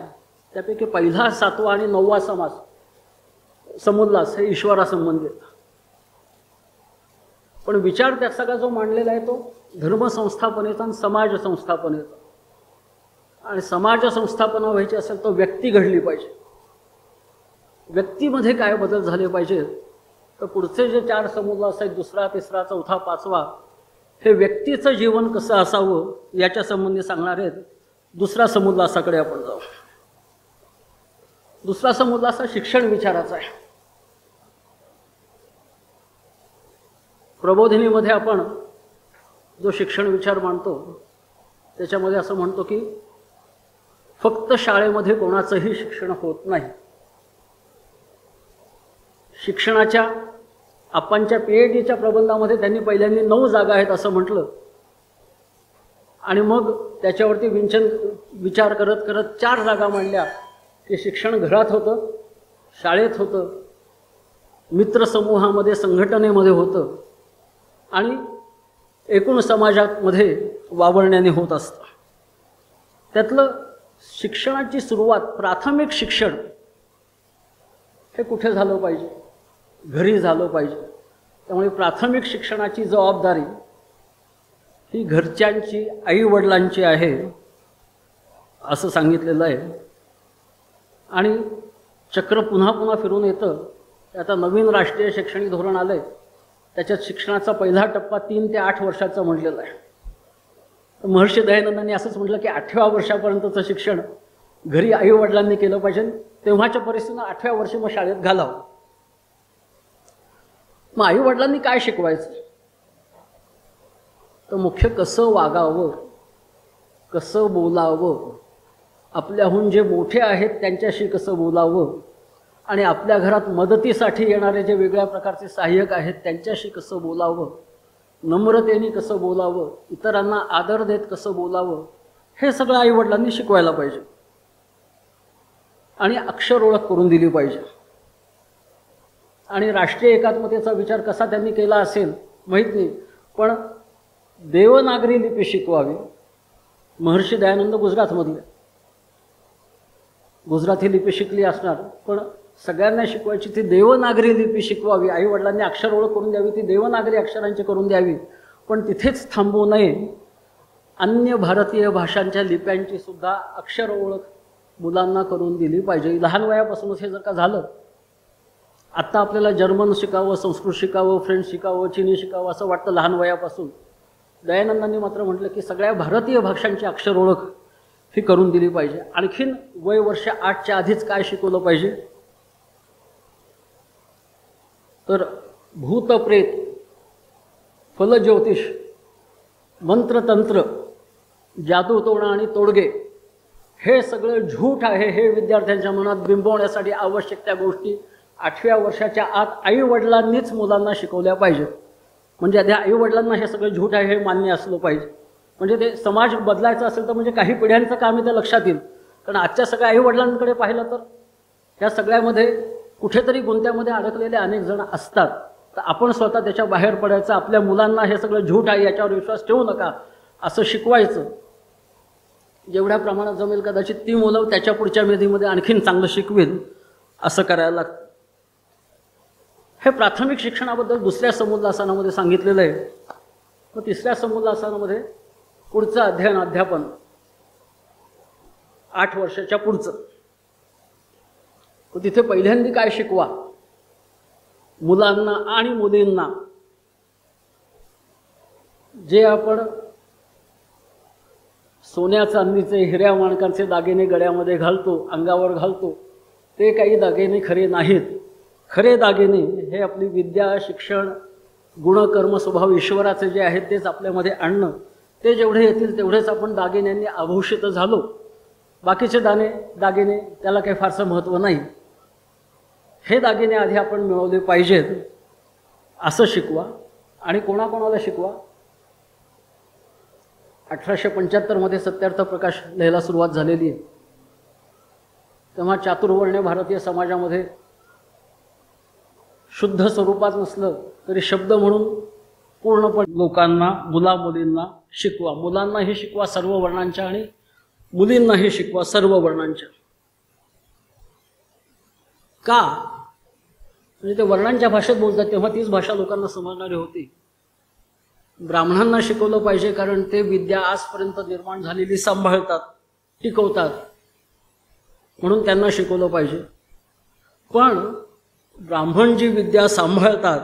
त्यापैकी पहिला, 7वा आणि 9वा समुल्लास हे ईश्वरासंबंधित. पण विचार त्या सगळा जो मांडलेला आहे तो धर्मसंस्थापनेचा आणि समाज संस्थापनेचा. आणि समाज संस्थापना व्हायची असेल तर व्यक्ती घडली पाहिजे. व्यक्तीमध्ये काय बदल झाले पाहिजेत, तर पुढचे जे 4 समुल्लास आहेत, 2रा, 3रा, 4था, 5वा, हे व्यक्तीचं जीवन कसं असावं याच्या संबंधी सांगणार आहेत. 2रा समुल्लासाकडे आपण जाऊ. 2रा समुल्लास हा शिक्षण विचाराचा आहे. प्रबोधिनीमध्ये आपण जो शिक्षण विचार मांडतो त्याच्यामध्ये असं म्हणतो की फक्त शाळेमध्ये कोणाचंही शिक्षण होत नाही. शिक्षणाच्या आपणच्या PhDच्या प्रबंधामध्ये त्यांनी पहिल्यांदा 9 जागा आहेत असं म्हटलं आणि मग त्याच्यावरती विचार करत करत 4 जागा मांडल्या की शिक्षण घरात होतं, शाळेत होतं, मित्रसमूहामध्ये, संघटनेमध्ये होतं आणि एकूण समाजामध्ये वावरण्याने होत असतं. त्यातलं शिक्षणाची सुरुवात, प्राथमिक शिक्षण हे कुठे झालं पाहिजे, घरी झालं पाहिजे. त्यामुळे प्राथमिक शिक्षणाची जबाबदारी ही घरच्यांची, आईवडिलांची आहे असं सांगितलेलं आहे. आणि चक्र पुन्हा पुन्हा फिरून येतं. आता नवीन राष्ट्रीय शैक्षणिक धोरण आलं आहे, त्याच्यात शिक्षणाचा पहिला टप्पा 3 ते 8 वर्षाचा म्हटलेला आहे. महर्षी दयानंदांनी असंच म्हटलं की 8व्या वर्षापर्यंतचं शिक्षण घरी आईवडिलांनी केलं पाहिजे. तेव्हाच्या परिस्थितीनं 8व्या वर्षी मग शाळेत घालावं. मग आईवडिलांनी काय शिकवायचं, तर मुख्य कसं वागावं, कसं बोलावं, आपल्याहून जे मोठे आहेत त्यांच्याशी कसं बोलावं आणि आपल्या घरात मदतीसाठी येणारे जे वेगळ्या प्रकारचे सहाय्यक आहेत त्यांच्याशी कसं बोलावं, नम्रतेने कसं बोलावं, इतरांना आदर देत कसं बोलावं, हे सगळं आईवडिलांनी शिकवायला पाहिजे. आणि अक्षर ओळख करून दिली पाहिजे. आणि राष्ट्रीय एकात्मतेचा विचार कसा त्यांनी केला असेल माहीत नाही, पण देवनागरी लिपी शिकवावी. महर्षी दयानंद गुजरातमधले, गुजराती लिपी शिकली असणार, पण सगळ्यांना शिकवायची ती देवनागरी लिपी शिकवावी. आईवडिलांनी अक्षर ओळख करून द्यावी, ती देवनागरी अक्षरांची करून द्यावी. पण तिथेच थांबू नये, अन्य भारतीय भाषांच्या लिप्यांची सुद्धा अक्षर ओळख मुलांना करून दिली पाहिजे. लहान वयापासूनच हे जर का झालं, आत्ता आपल्याला जर्मन शिकावं, संस्कृत शिकावं, फ्रेंच शिकावं, चिनी शिकावं असं वाटतं लहान वयापासून. दयानंदांनी मात्र म्हटलं की सगळ्या भारतीय भाषांची अक्षर ओळख ही करून दिली पाहिजे. आणखीन वय वर्ष 8च्या आधीच काय शिकवलं पाहिजे, तर भूतप्रेत, फलज्योतिष, मंत्रतंत्र, जादूटोणा आणि तोडगे हे सगळं झूठ आहे हे विद्यार्थ्यांच्या मनात बिंबवण्यासाठी आवश्यक त्या गोष्टी 8व्या वर्षाच्या आत आईवडिलांनीच मुलांना शिकवल्या पाहिजेत. म्हणजे त्या आईवडिलांना हे सगळं झूठ आहे हे मान्य असलं पाहिजे. म्हणजे ते समाज बदलायचा असेल तर म्हणजे काही पिढ्यांचं काम आहे ते लक्षात येईल. कारण आजच्या सगळ्या आईवडिलांकडे पाहिलं तर ह्या सगळ्यामध्ये कुठेतरी गुंत्यामध्ये अडकलेले अनेक जण असतात. तर आपण स्वतः त्याच्या बाहेर पडायचं, आपल्या मुलांना हे सगळं झूठ आहे याच्यावर विश्वास ठेवू नका असं शिकवायचं. जेवढ्या प्रमाणात जमेल कदाचित ती मुलं त्याच्या पुढच्या मेधीमध्ये आणखीन चांगलं शिकवेल असं करायला लागतं. हे प्राथमिक शिक्षणाबद्दल 2ऱ्या समुल्लासनामध्ये सांगितलेलं आहे. मग 3ऱ्या समुल्लासनामध्ये पुढचं अध्यापन 8 वर्षाच्या पुढचं. तर तिथे पहिल्यांदा काय शिकवा मुलांना आणि मुलींना, जे आपण सोन्या चांदीचे हिऱ्या माणकांचे दागिने गळ्यामध्ये घालतो, अंगावर घालतो, ते काही दागिने खरे नाहीत. खरे दागिने हे आपली विद्या, शिक्षण, गुण, कर्म, स्वभाव ईश्वराचे जे आहेत तेच आपल्यामध्ये आणणं. ते जेवढे येतील तेवढेच आपण दागिन्यांनी आभूषित झालो. बाकीचे दागिने त्याला काही फारसं महत्त्व नाही. हे दागिने आधी आपण मिळवले पाहिजेत असं शिकवा. आणि कोणाकोणाला शिकवा? 1875 सत्यार्थ प्रकाश लिहायला सुरुवात झालेली आहे. तेव्हा चातुर्वर्ण्य भारतीय समाजामध्ये शुद्ध स्वरूपात नसलं तरी शब्द म्हणून पूर्णपणे लोकांना, मुला-मुलींना शिकवा. मुलांनाही शिकवा सर्व वर्णांच्या आणि मुलींनाही शिकवा सर्व वर्णांच्या. का? म्हणजे ते वर्णांच्या भाषेत बोलतात तेव्हा तीच भाषा लोकांना समजणारी होती. ब्राह्मणांना शिकवलं पाहिजे कारण ते विद्या आजपर्यंत निर्माण झालेली सांभाळतात, टिकवतात, म्हणून त्यांना शिकवलं पाहिजे. पण ब्राह्मण जी विद्या सांभाळतात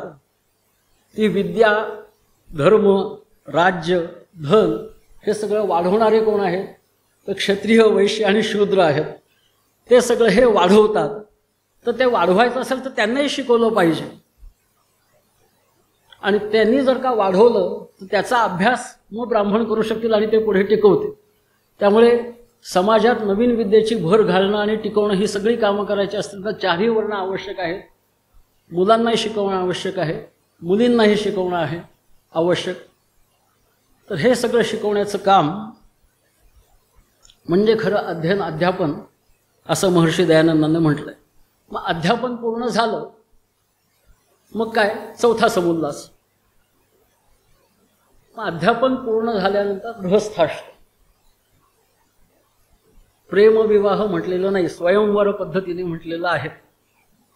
ती विद्या, धर्म, राज्य, धन हे सगळं वाढवणारे कोण आहेत? तर क्षत्रिय, वैश्य आणि शूद्र आहेत. ते सगळं हे वाढवतात. तर ते वाढवायचं असेल तर त्यांनाही शिकवलं पाहिजे. आणि त्यांनी जर का वाढवलं तर त्याचा अभ्यास मग ब्राह्मण करू शकतील आणि ते पुढे टिकवतील. त्यामुळे समाजात नवीन विद्येची भर घालणं आणि टिकवणं ही सगळी कामं करायची असतील तर चारही वर्ण आवश्यक आहेत. मुलांनाही शिकवणं आवश्यक आहे, मुलींनाही शिकवणं आहे आवश्यक. तर हे सगळं शिकवण्याचं काम म्हणजे खरं अध्ययन, अध्यापन असं महर्षी दयानंदांनी म्हटलंय. मग अध्यापन पूर्ण झालं मग काय? चौथा समुल्लास. मग अध्यापन पूर्ण झाल्यानंतर गृहस्थाश्रम. प्रेमविवाह म्हटलेलं नाही, स्वयंवर पद्धतीने म्हटलेलं आहे.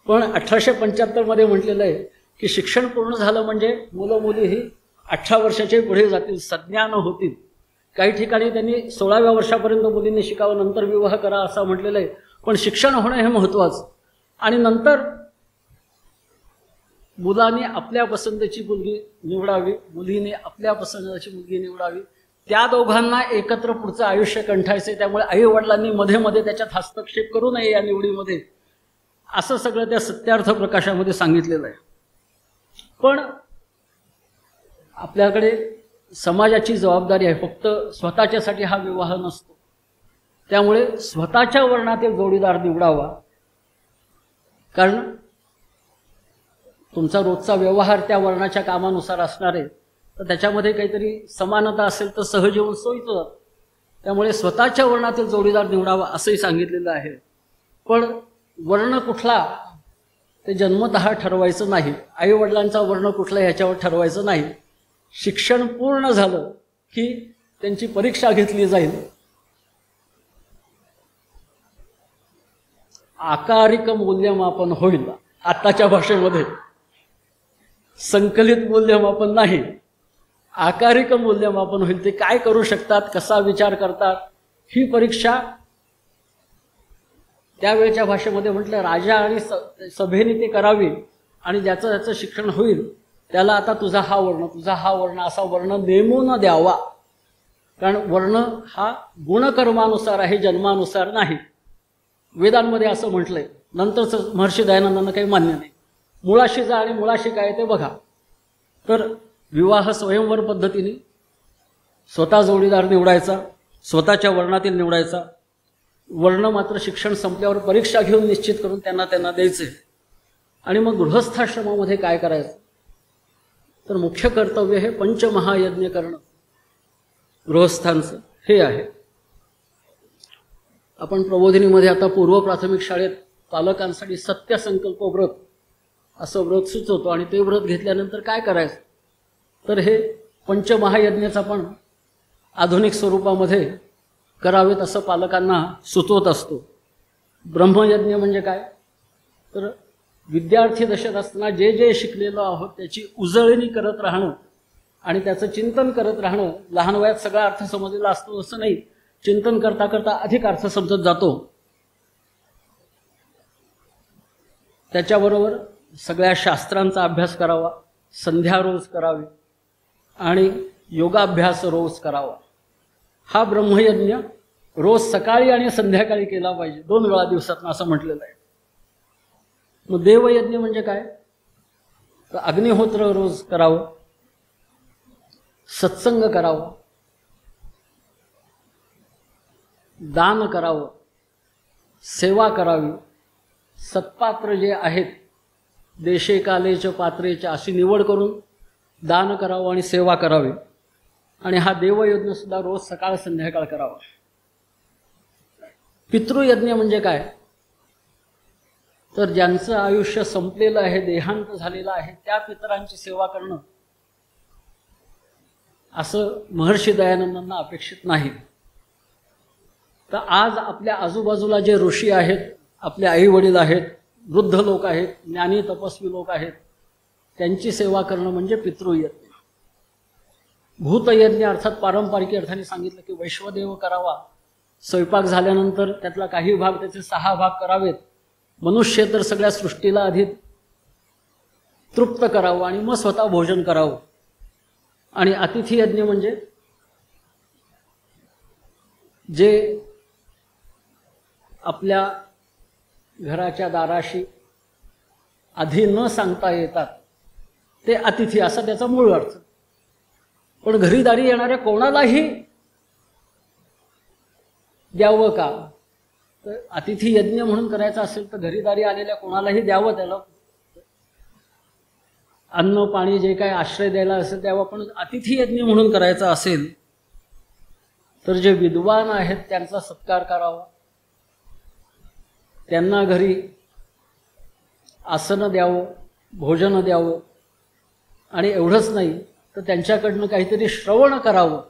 पण 1875 म्हटलेलं आहे की शिक्षण पूर्ण झालं म्हणजे मुलं मुली ही 18 वर्षाचे पुढे जातील, सज्ञान होतील. काही ठिकाणी त्यांनी 16व्या वर्षापर्यंत मुलींनी शिकावं, नंतर विवाह करा असं म्हटलेलं आहे. पण शिक्षण होणं हे महत्त्वाचं. आणि नंतर मुलांनी आपल्या पसंतीची मुलगी निवडावी, मुलीने आपल्या पसंतीची मुलगी निवडावी. त्या दोघांना एकत्र पुढचं आयुष्य कंठायचे. त्यामुळे आई वडिलांनी मध्ये मध्ये त्याच्यात हस्तक्षेप करू नये या निवडीमध्ये, असं सगळं त्या सत्यार्थ प्रकाशामध्ये सांगितलेलं आहे. पण आपल्याकडे समाजाची जबाबदारी आहे, फक्त स्वतःच्यासाठी हा विवाह नसतो. त्यामुळे स्वतःच्या वर्णातील जोडीदार निवडावा. कारण तुमचा रोजचा व्यवहार त्या वर्णाच्या कामानुसार असणार आहे, तर त्याच्यामध्ये काहीतरी समानता असेल तर सहजीवन सोयीचं जातं. त्यामुळे स्वतःच्या वर्णातील जोडीदार निवडावा असंही सांगितलेलं आहे. पण वर्ण कुठला ते जन्मतः ठरवायचं नाही, आईवडिलांचा वर्ण कुठला ह्याच्यावर ठरवायचं नाही. शिक्षण पूर्ण झालं की त्यांची परीक्षा घेतली जाईल. आकारिक मूल्यमापन होईल. आत्ताच्या भाषेमध्ये संकलित मूल्यमापन नाही, आकारिक मूल्यमापन होईल. ते काय करू शकतात, कसा विचार करतात, ही परीक्षा त्यावेळच्या भाषेमध्ये म्हटलं राजा आणि सभेने ते करावी. आणि ज्याचं ज्याचं शिक्षण होईल त्याला आता तुझा हा वर्ण, तुझा हा वर्ण असा वर्ण नेमून द्यावा. कारण वर्ण हा गुणकर्मानुसार आहे, जन्मानुसार नाही. वेदांमध्ये असं म्हटलंय. नंतरच महर्षी दयानंदांना काही मान्य नाही. मुळाशी जा आणि मुळाशी काय ते बघा. तर विवाह स्वयंवर पद्धतीने स्वतः जोडीदार निवडायचा, स्वतःच्या वर्णातील निवडायचा. वर्ण मात्र शिक्षण संपल्यावर परीक्षा घेऊन निश्चित करून त्यांना द्यायचे. आणि मग गृहस्थाश्रमामध्ये काय करायचं? तर मुख्य कर्तव्य हे पंचमहायज्ञ करणं गृहस्थांचं हे आहे. आपण प्रबोधिनीमध्ये आता पूर्व प्राथमिक शाळेत पालकांसाठी सत्यसंकल्प व्रत असं व्रत सुचवतो. आणि ते व्रत घेतल्यानंतर काय करायचं? तर हे पंचमहायज्ञाचा पण आधुनिक स्वरूपामध्ये करावेत असं पालकांना सुचवत असतो. ब्रह्मयज्ञ म्हणजे काय? तर विद्यार्थी दशेत असताना जे जे शिकलेलो आहोत त्याची उजळणी करत राहणं आणि त्याचं चिंतन करत राहणं. लहान वयात सगळा अर्थ समजलेला असतो असं नाही, चिंतन करता करता अधिक अर्थ समजत जातो. त्याच्याबरोबर सगळ्या शास्त्रांचा अभ्यास करावा, संध्या रोज करावी आणि योगाभ्यास रोज करावा. हा ब्रह्मयज्ञ रोज सकाळी आणि संध्याकाळी केला पाहिजे, 2 वेळा दिवसात असं म्हटलेलं आहे. मग देवयज्ञ म्हणजे काय? तर अग्निहोत्र रोज करावं, सत्संग करावं, दान करावं, सेवा करावी, सत्पात्र जे आहेत देशे कालेच्या पात्रेच्या अशी निवड करून दान करावं आणि सेवा करावी. आणि हा देवयज्ञ सुद्धा रोज सकाळ संध्याकाळ करावा. पितृयज्ञ म्हणजे काय? तर ज्यांचं आयुष्य संपलेलं आहे, देहांत झालेलं आहे, त्या पितरांची सेवा करणं असं महर्षी दयानंदांना अपेक्षित नाही. तर आज आपल्या आजूबाजूला जे ऋषी आहेत, आपले आई वडील आहेत, वृद्ध लोक आहेत, ज्ञानी तपस्वी लोक आहेत, त्यांची सेवा करणं म्हणजे पितृयज्ञ. भूतयज्ञ अर्थात पारंपरिक अर्थाने सांगितलं की वैश्वदेव करावा. स्वयंपाक झाल्यानंतर त्यातला काही भाग, त्याचे 6 भाग करावेत. मनुष्य तर सगळ्या सृष्टीला आधी तृप्त करावं आणि मग स्वतः भोजन करावं. आणि अतिथी यज्ञ म्हणजे जे आपल्या घराच्या दाराशी आधी न सांगता येतात ते अतिथी, असा त्याचा मूळ अर्थ. पण घरी दारी येणाऱ्या कोणालाही द्यावं का? तर अतिथी यज्ञ म्हणून करायचा असेल तर घरी दारी आलेल्या कोणालाही द्यावं. त्याला अन्न पाणी जे काय आश्रय द्यायला असेल द्यावं. पण अतिथी यज्ञ म्हणून करायचा असेल तर जे विद्वान आहेत त्यांचा सत्कार करावा, त्यांना घरी आसन द्यावं, भोजन द्यावं. आणि एवढंच नाही तर त्यांच्याकडनं काहीतरी श्रवण करावं,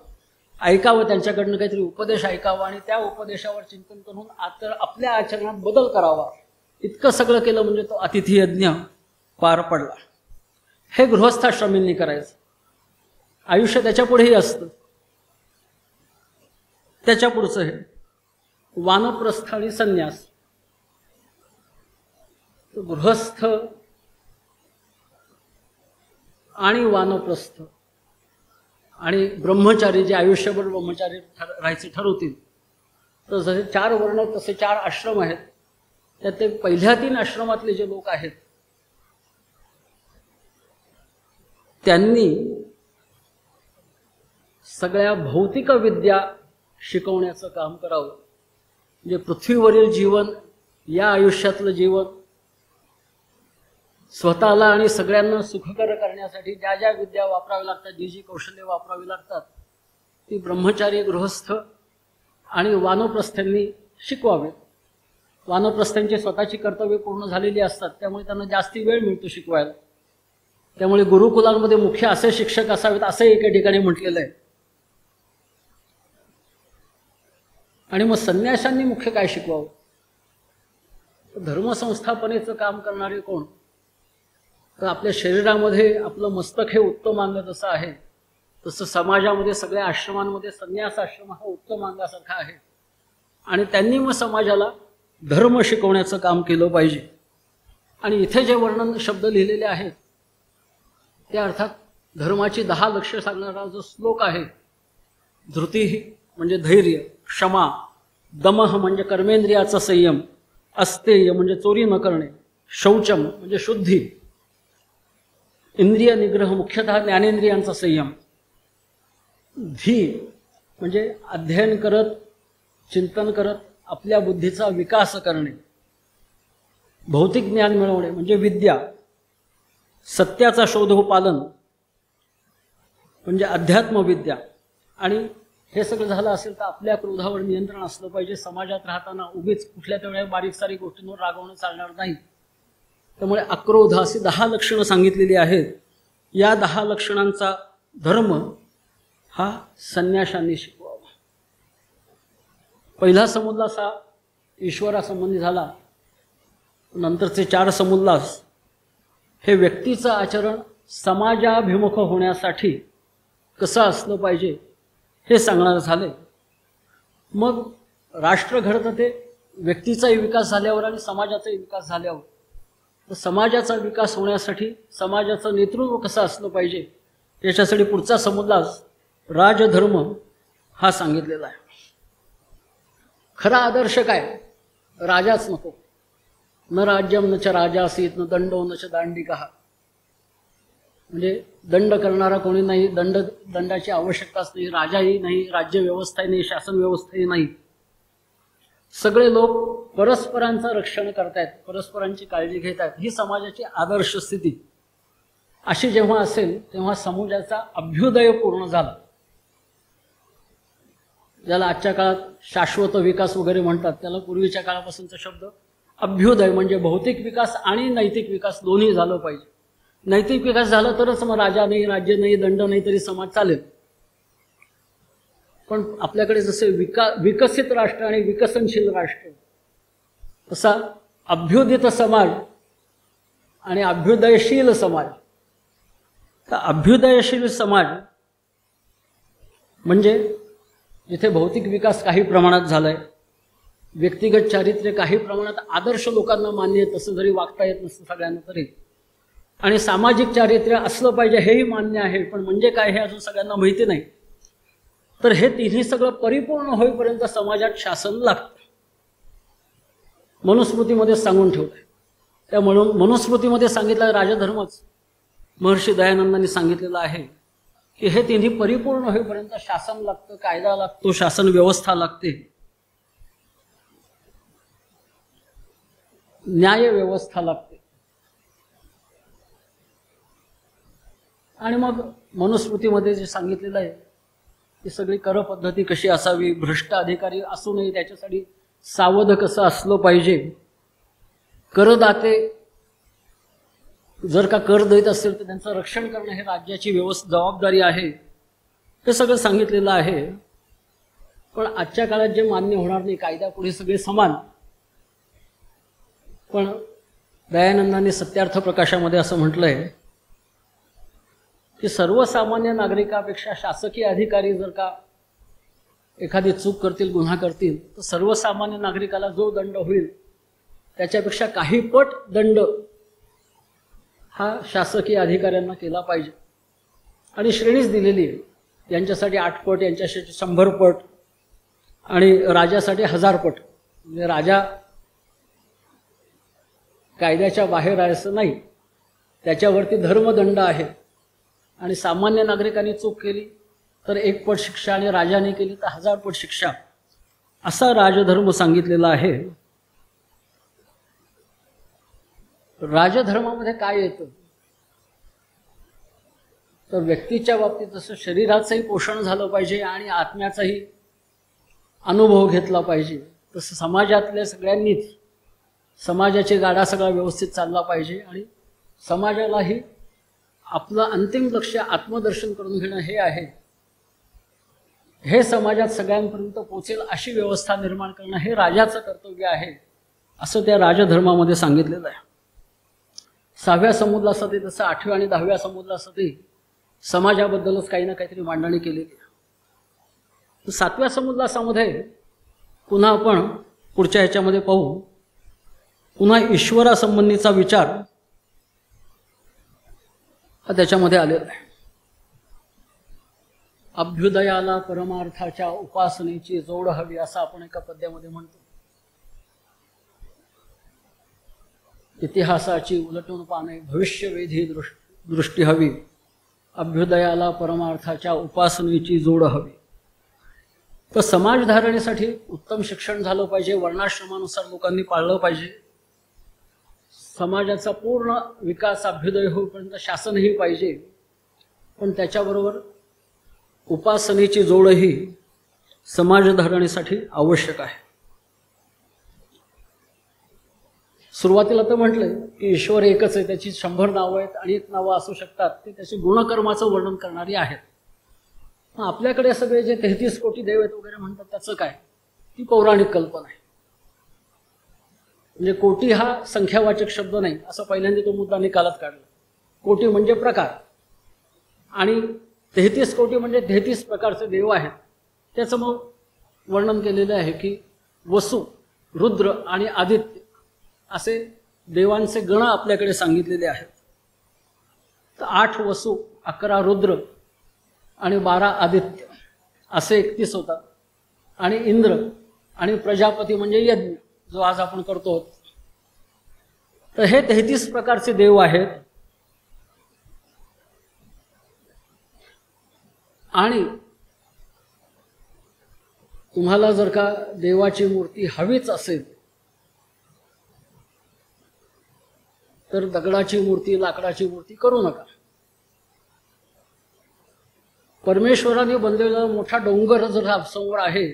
ऐकावं, त्यांच्याकडनं काहीतरी उपदेश ऐकावा आणि त्या उपदेशावर चिंतन करून आपल्या आचरणात बदल करावा. इतकं सगळं केलं म्हणजे तो अतिथी यज्ञ पार पडला. हे गृहस्थाश्रमींनी करायचं. आयुष्य त्याच्या पुढेही असतं. त्याच्या पुढचं हे वानप्रस्थ आणि संन्यास. गृहस्थ आणि वानप्रस्थ आणि ब्रह्मचारी जे आयुष्यभर ब्रह्मचारी राहायचे ठरवतील तर जसे 4 वर्ण आहेत तसे 4 आश्रम आहेत. त्यात ते पहिल्या 3 आश्रमातले जे लोक आहेत त्यांनी सगळ्या भौतिक विद्या शिकवण्याचं काम करावं. म्हणजे पृथ्वीवरील जीवन, या आयुष्यातलं जीवन स्वतःला आणि सगळ्यांना सुखकर करण्यासाठी ज्या ज्या विद्या वापराव्या लागतात, जी जी कौशल्य वापरावी लागतात ती ब्रह्मचारी, गृहस्थ आणि वानप्रस्थांनी शिकवावेत. वानप्रस्थांची स्वतःची कर्तव्य पूर्ण झालेली असतात त्यामुळे त्यांना जास्ती वेळ मिळतो शिकवायला. त्यामुळे गुरुकुलांमध्ये मुख्य असे शिक्षक असावेत असं एका ठिकाणी म्हटलेलं आहे. आणि मग संन्याशांनी मुख्य काय शिकवावं? धर्मसंस्थापनेचं काम करणारे कोण? तर आपल्या शरीरामध्ये आपलं मस्तक हे उत्तम अंग जसं आहे तसं समाजामध्ये सगळ्या आश्रमांमध्ये संन्यास आश्रम हा उत्तम अंगासारखा आहे. आणि त्यांनी मग समाजाला धर्म शिकवण्याचं काम केलं पाहिजे. आणि इथे जे वर्णन शब्द लिहिलेले आहेत त्या अर्थात धर्माची 10 लक्ष्य सांगणारा जो श्लोक आहे, धृती म्हणजे धैर्य, क्षमा, दमह म्हणजे कर्मेंद्रियाचा संयम, अस्तेय म्हणजे चोरी न करणे, शौचम म्हणजे शुद्धी, इंद्रिय निग्रह मुख्यतः ज्ञानेंद्रियांचा संयम, धी म्हणजे अध्ययन करत चिंतन करत आपल्या बुद्धीचा विकास करणे, भौतिक ज्ञान मिळवणे म्हणजे विद्या, सत्याचा शोधोपालन म्हणजे अध्यात्मविद्या. आणि हे सगळं झालं असेल तर आपल्या क्रोधावर नियंत्रण असलं पाहिजे. समाजात राहताना उगीच कुठल्या तेवढ्या बारीक सारीक गोष्टींवर रागवणं चालणार नाही. त्यामुळे अक्रोध अशी 10 लक्षणं सांगितलेली आहेत. या 10 लक्षणांचा धर्म हा संन्याशांनी शिकवावा. पहिला समुल्लास हा ईश्वरासंबंधी झाला. नंतरचे 4 समुल्लास हे व्यक्तीचं आचरण समाजाभिमुख होण्यासाठी कसं असलं पाहिजे हे सांगणार झाले. मग राष्ट्र घडतं ते व्यक्तीचाही विकास झाल्यावर आणि समाजाचाही विकास झाल्यावर. तर समाजाचा विकास होण्यासाठी समाजाचं नेतृत्व कसं असलं पाहिजे याच्यासाठी पुढचा समुल्लास राजधर्म हा सांगितलेला आहे. खरा आदर्श काय? राजाच नको. न राज्यम न च राजासीत न दंडो न च दांडिका. म्हणजे दंड करणारा कोणी नाही, दंडाची आवश्यकताच नाही, राजाही नाही, राज्य व्यवस्थाही नाही, शासन व्यवस्थाही नाही. सगळे लोक परस्परांचं रक्षण करतायत, परस्परांची काळजी घेत आहेत. ही समाजाची आदर्श स्थिती. अशी जेव्हा असेल तेव्हा समाजाचा अभ्युदय पूर्ण झाला. ज्याला आजच्या काळात शाश्वत विकास वगैरे म्हणतात, त्याला पूर्वीच्या काळापासूनचा शब्द अभ्युदय म्हणजे भौतिक विकास आणि नैतिक विकास दोन्ही झालं पाहिजे. नैतिक विकास झाला तरच मग राजा नाही, राज्य नाही, दंड नाही तरी समाज चालेल. पण आपल्याकडे जसे विकसित राष्ट्र आणि विकसनशील राष्ट्र, तसा अभ्युदित समाज आणि अभ्युदयशील समाज. तर अभ्युदयशील समाज म्हणजे जिथे भौतिक विकास काही प्रमाणात झालाय, व्यक्तिगत चारित्र्य काही प्रमाणात आदर्श लोकांना मान्य आहे, तसं जरी वागता येत नसतं सगळ्यांना तरी, आणि सामाजिक चारित्र्य असलं पाहिजे हेही मान्य आहे, पण म्हणजे काय हे अजून सगळ्यांना माहिती नाही. तर हे तिन्ही सगळं परिपूर्ण होईपर्यंत समाजात शासन लागतं. मनुस्मृतीमध्ये सांगून ठेवलंय. त्या मनुस्मृतीमध्ये सांगितलं राजधर्मच महर्षी दयानंदांनी सांगितलेलं आहे की हे तिन्ही परिपूर्ण होईपर्यंत शासन लागतं, कायदा लागतो, शासन व्यवस्था लागते, न्याय व्यवस्था लागते. आणि मग मनुस्मृतीमध्ये जे सांगितलेलं आहे की सगळी कर पद्धती कशी असावी, भ्रष्ट अधिकारी असू नये, त्याच्यासाठी सावध कसं असलं पाहिजे, करदाते जर का कर देत असेल तर त्यांचं रक्षण करणं हे राज्याची जबाबदारी आहे, हे सगळं सांगितलेलं आहे. पण आजच्या काळात जे मान्य होणार नाही, कायद्यापुढे सगळे समान. पण दयानंदांनी सत्यार्थ प्रकाशामध्ये असं म्हटलंय की सर्वसामान्य नागरिकापेक्षा शासकीय अधिकारी जर का एखादी चूक करतील, गुन्हा करतील, तर सर्वसामान्य नागरिकाला जो दंड होईल त्याच्यापेक्षा काही पट दंड हा शासकीय अधिकाऱ्यांना केला पाहिजे. आणि श्रेणीच दिलेली आहे. यांच्यासाठी 8 पट, यांच्यासाठी 100 पट आणि राजासाठी 1000 पट. म्हणजे राजा कायद्याच्या बाहेर आहे असं नाही, त्याच्यावरती धर्मदंड आहे. आणि सामान्य नागरिकांनी चूक केली तर 1 पट शिक्षा आणि राजाने केली तर 1000 पट शिक्षा, असा राजधर्म सांगितलेला आहे. राजधर्मामध्ये काय येतं तर व्यक्तीच्या बाबतीत जसं शरीराचंही पोषण झालं पाहिजे आणि आत्म्याचाही अनुभव घेतला पाहिजे, तसं समाजातल्या सगळ्यांनीच समाजाची गाडा सगळा व्यवस्थित चालला पाहिजे. आणि समाजालाही आपलं अंतिम लक्ष आत्मदर्शन करून घेणं हे आहे. हे समाजात सगळ्यांपर्यंत पोचेल अशी व्यवस्था निर्माण करणं हे राजाचं कर्तव्य आहे, असं त्या राजधर्मामध्ये सांगितलेलं आहे. 6व्या समुद्रासाठी तसं 8व्या आणि 10व्या समुद्रासाठी समाजाबद्दलच काही ना काहीतरी मांडणी केलेली आहे. 7व्या समुद्रामध्ये पुन्हा आपण पुढच्या ह्याच्यामध्ये पाहू, पुन्हा ईश्वरासंबंधीचा विचार हा त्याच्यामध्ये आलेला आहे. अभ्युदयाला परमार्थाच्या उपासनेची जोड हवी असं आपण एका पद्यामध्ये म्हणतो. इतिहासाची उलटून पाहणे, भविष्यवेधी दृष्टी हवी, अभ्युदयाला परमार्थाच्या उपासनेची जोड हवी. तर समाजधारणेसाठी उत्तम शिक्षण झालं पाहिजे, वर्णाश्रमानुसार लोकांनी पाळलं पाहिजे. समाजाचा पूर्ण विकास अभ्युदय होईपर्यंत शासनही पाहिजे, पण त्याच्याबरोबर उपासनेची जोडही समाजधारणेसाठी आवश्यक आहे. सुरुवातीला तर म्हटलंय की ईश्वर एकच आहे, त्याची 100 नावं आहेत आणि 1 नावं असू शकतात, ते त्याची गुणकर्माचं वर्णन करणारी आहेत. मग आपल्याकडे सगळे जे 33 कोटी देव आहेत वगैरे म्हणतात त्याचं काय, ती पौराणिक कल्पना आहे. म्हणजे कोटी हा संख्यावाचक शब्द नाही, असं पहिल्यांदा तो मुद्दा निकालात काढला. कोटी म्हणजे प्रकार आणि 33 कोटी म्हणजे 33 प्रकारचे देव आहेत. त्याचं मग वर्णन केलेलं आहे की वसु, रुद्र आणि आदित्य असे देवांचे गण आपल्याकडे सांगितलेले आहेत. तर 8 वसु, 11 रुद्र आणि 12 आदित्य असे 31 होतात आणि इंद्र आणि प्रजापती म्हणजे यज्ञ जो आज आपण करतो. तर हे 33 प्रकारचे देव आहेत. आणि तुम्हाला जर का देवाची मूर्ती हवीच असेल तर दगडाची मूर्ती, लाकडाची मूर्ती करू नका. परमेश्वराने बनलेला मोठा डोंगर जर समोर आहे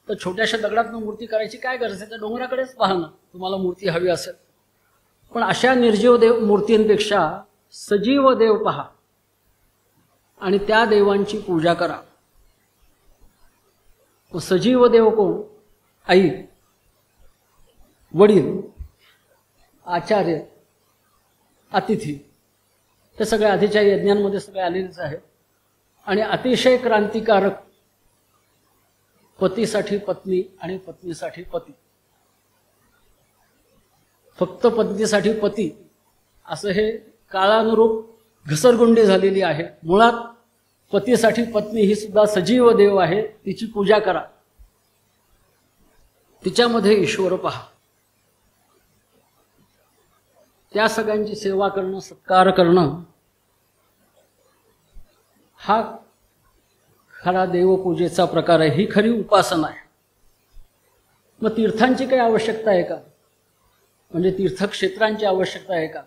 तर छोट्याशा दगडातनं मूर्ती करायची काय गरज आहे? त्या डोंगराकडेच पहा ना, तुम्हाला मूर्ती हवी असेल. पण अशा निर्जीव देव मूर्तींपेक्षा सजीव देव पहा आणि त्या देवांची पूजा करा. सजीव देव कोण? आई, वडील, आचार्य, अतिथी, हे सगळे आधीच्या यज्ञांमध्ये सगळे आलेलेच आहे. आणि अतिशय क्रांतिकारक पतीसाठी पत्नी आणि पत्नीसाठी पती. फक्त पत्नीसाठी पती असं हे काळानुरूप घसरगुंडी झालेली आहे. मुळात पतीसाठी पत्नी ही सुद्धा सजीव देव आहे. तिची पूजा करा, तिच्यामध्ये ईश्वर पहा. त्या सगळ्यांची सेवा करणं, सत्कार करणं हा खरा देवपूजेचा प्रकार आहे. ही खरी उपासना आहे. मग तीर्थांची काही आवश्यकता आहे का? म्हणजे तीर्थक्षेत्रांची आवश्यकता आहे का?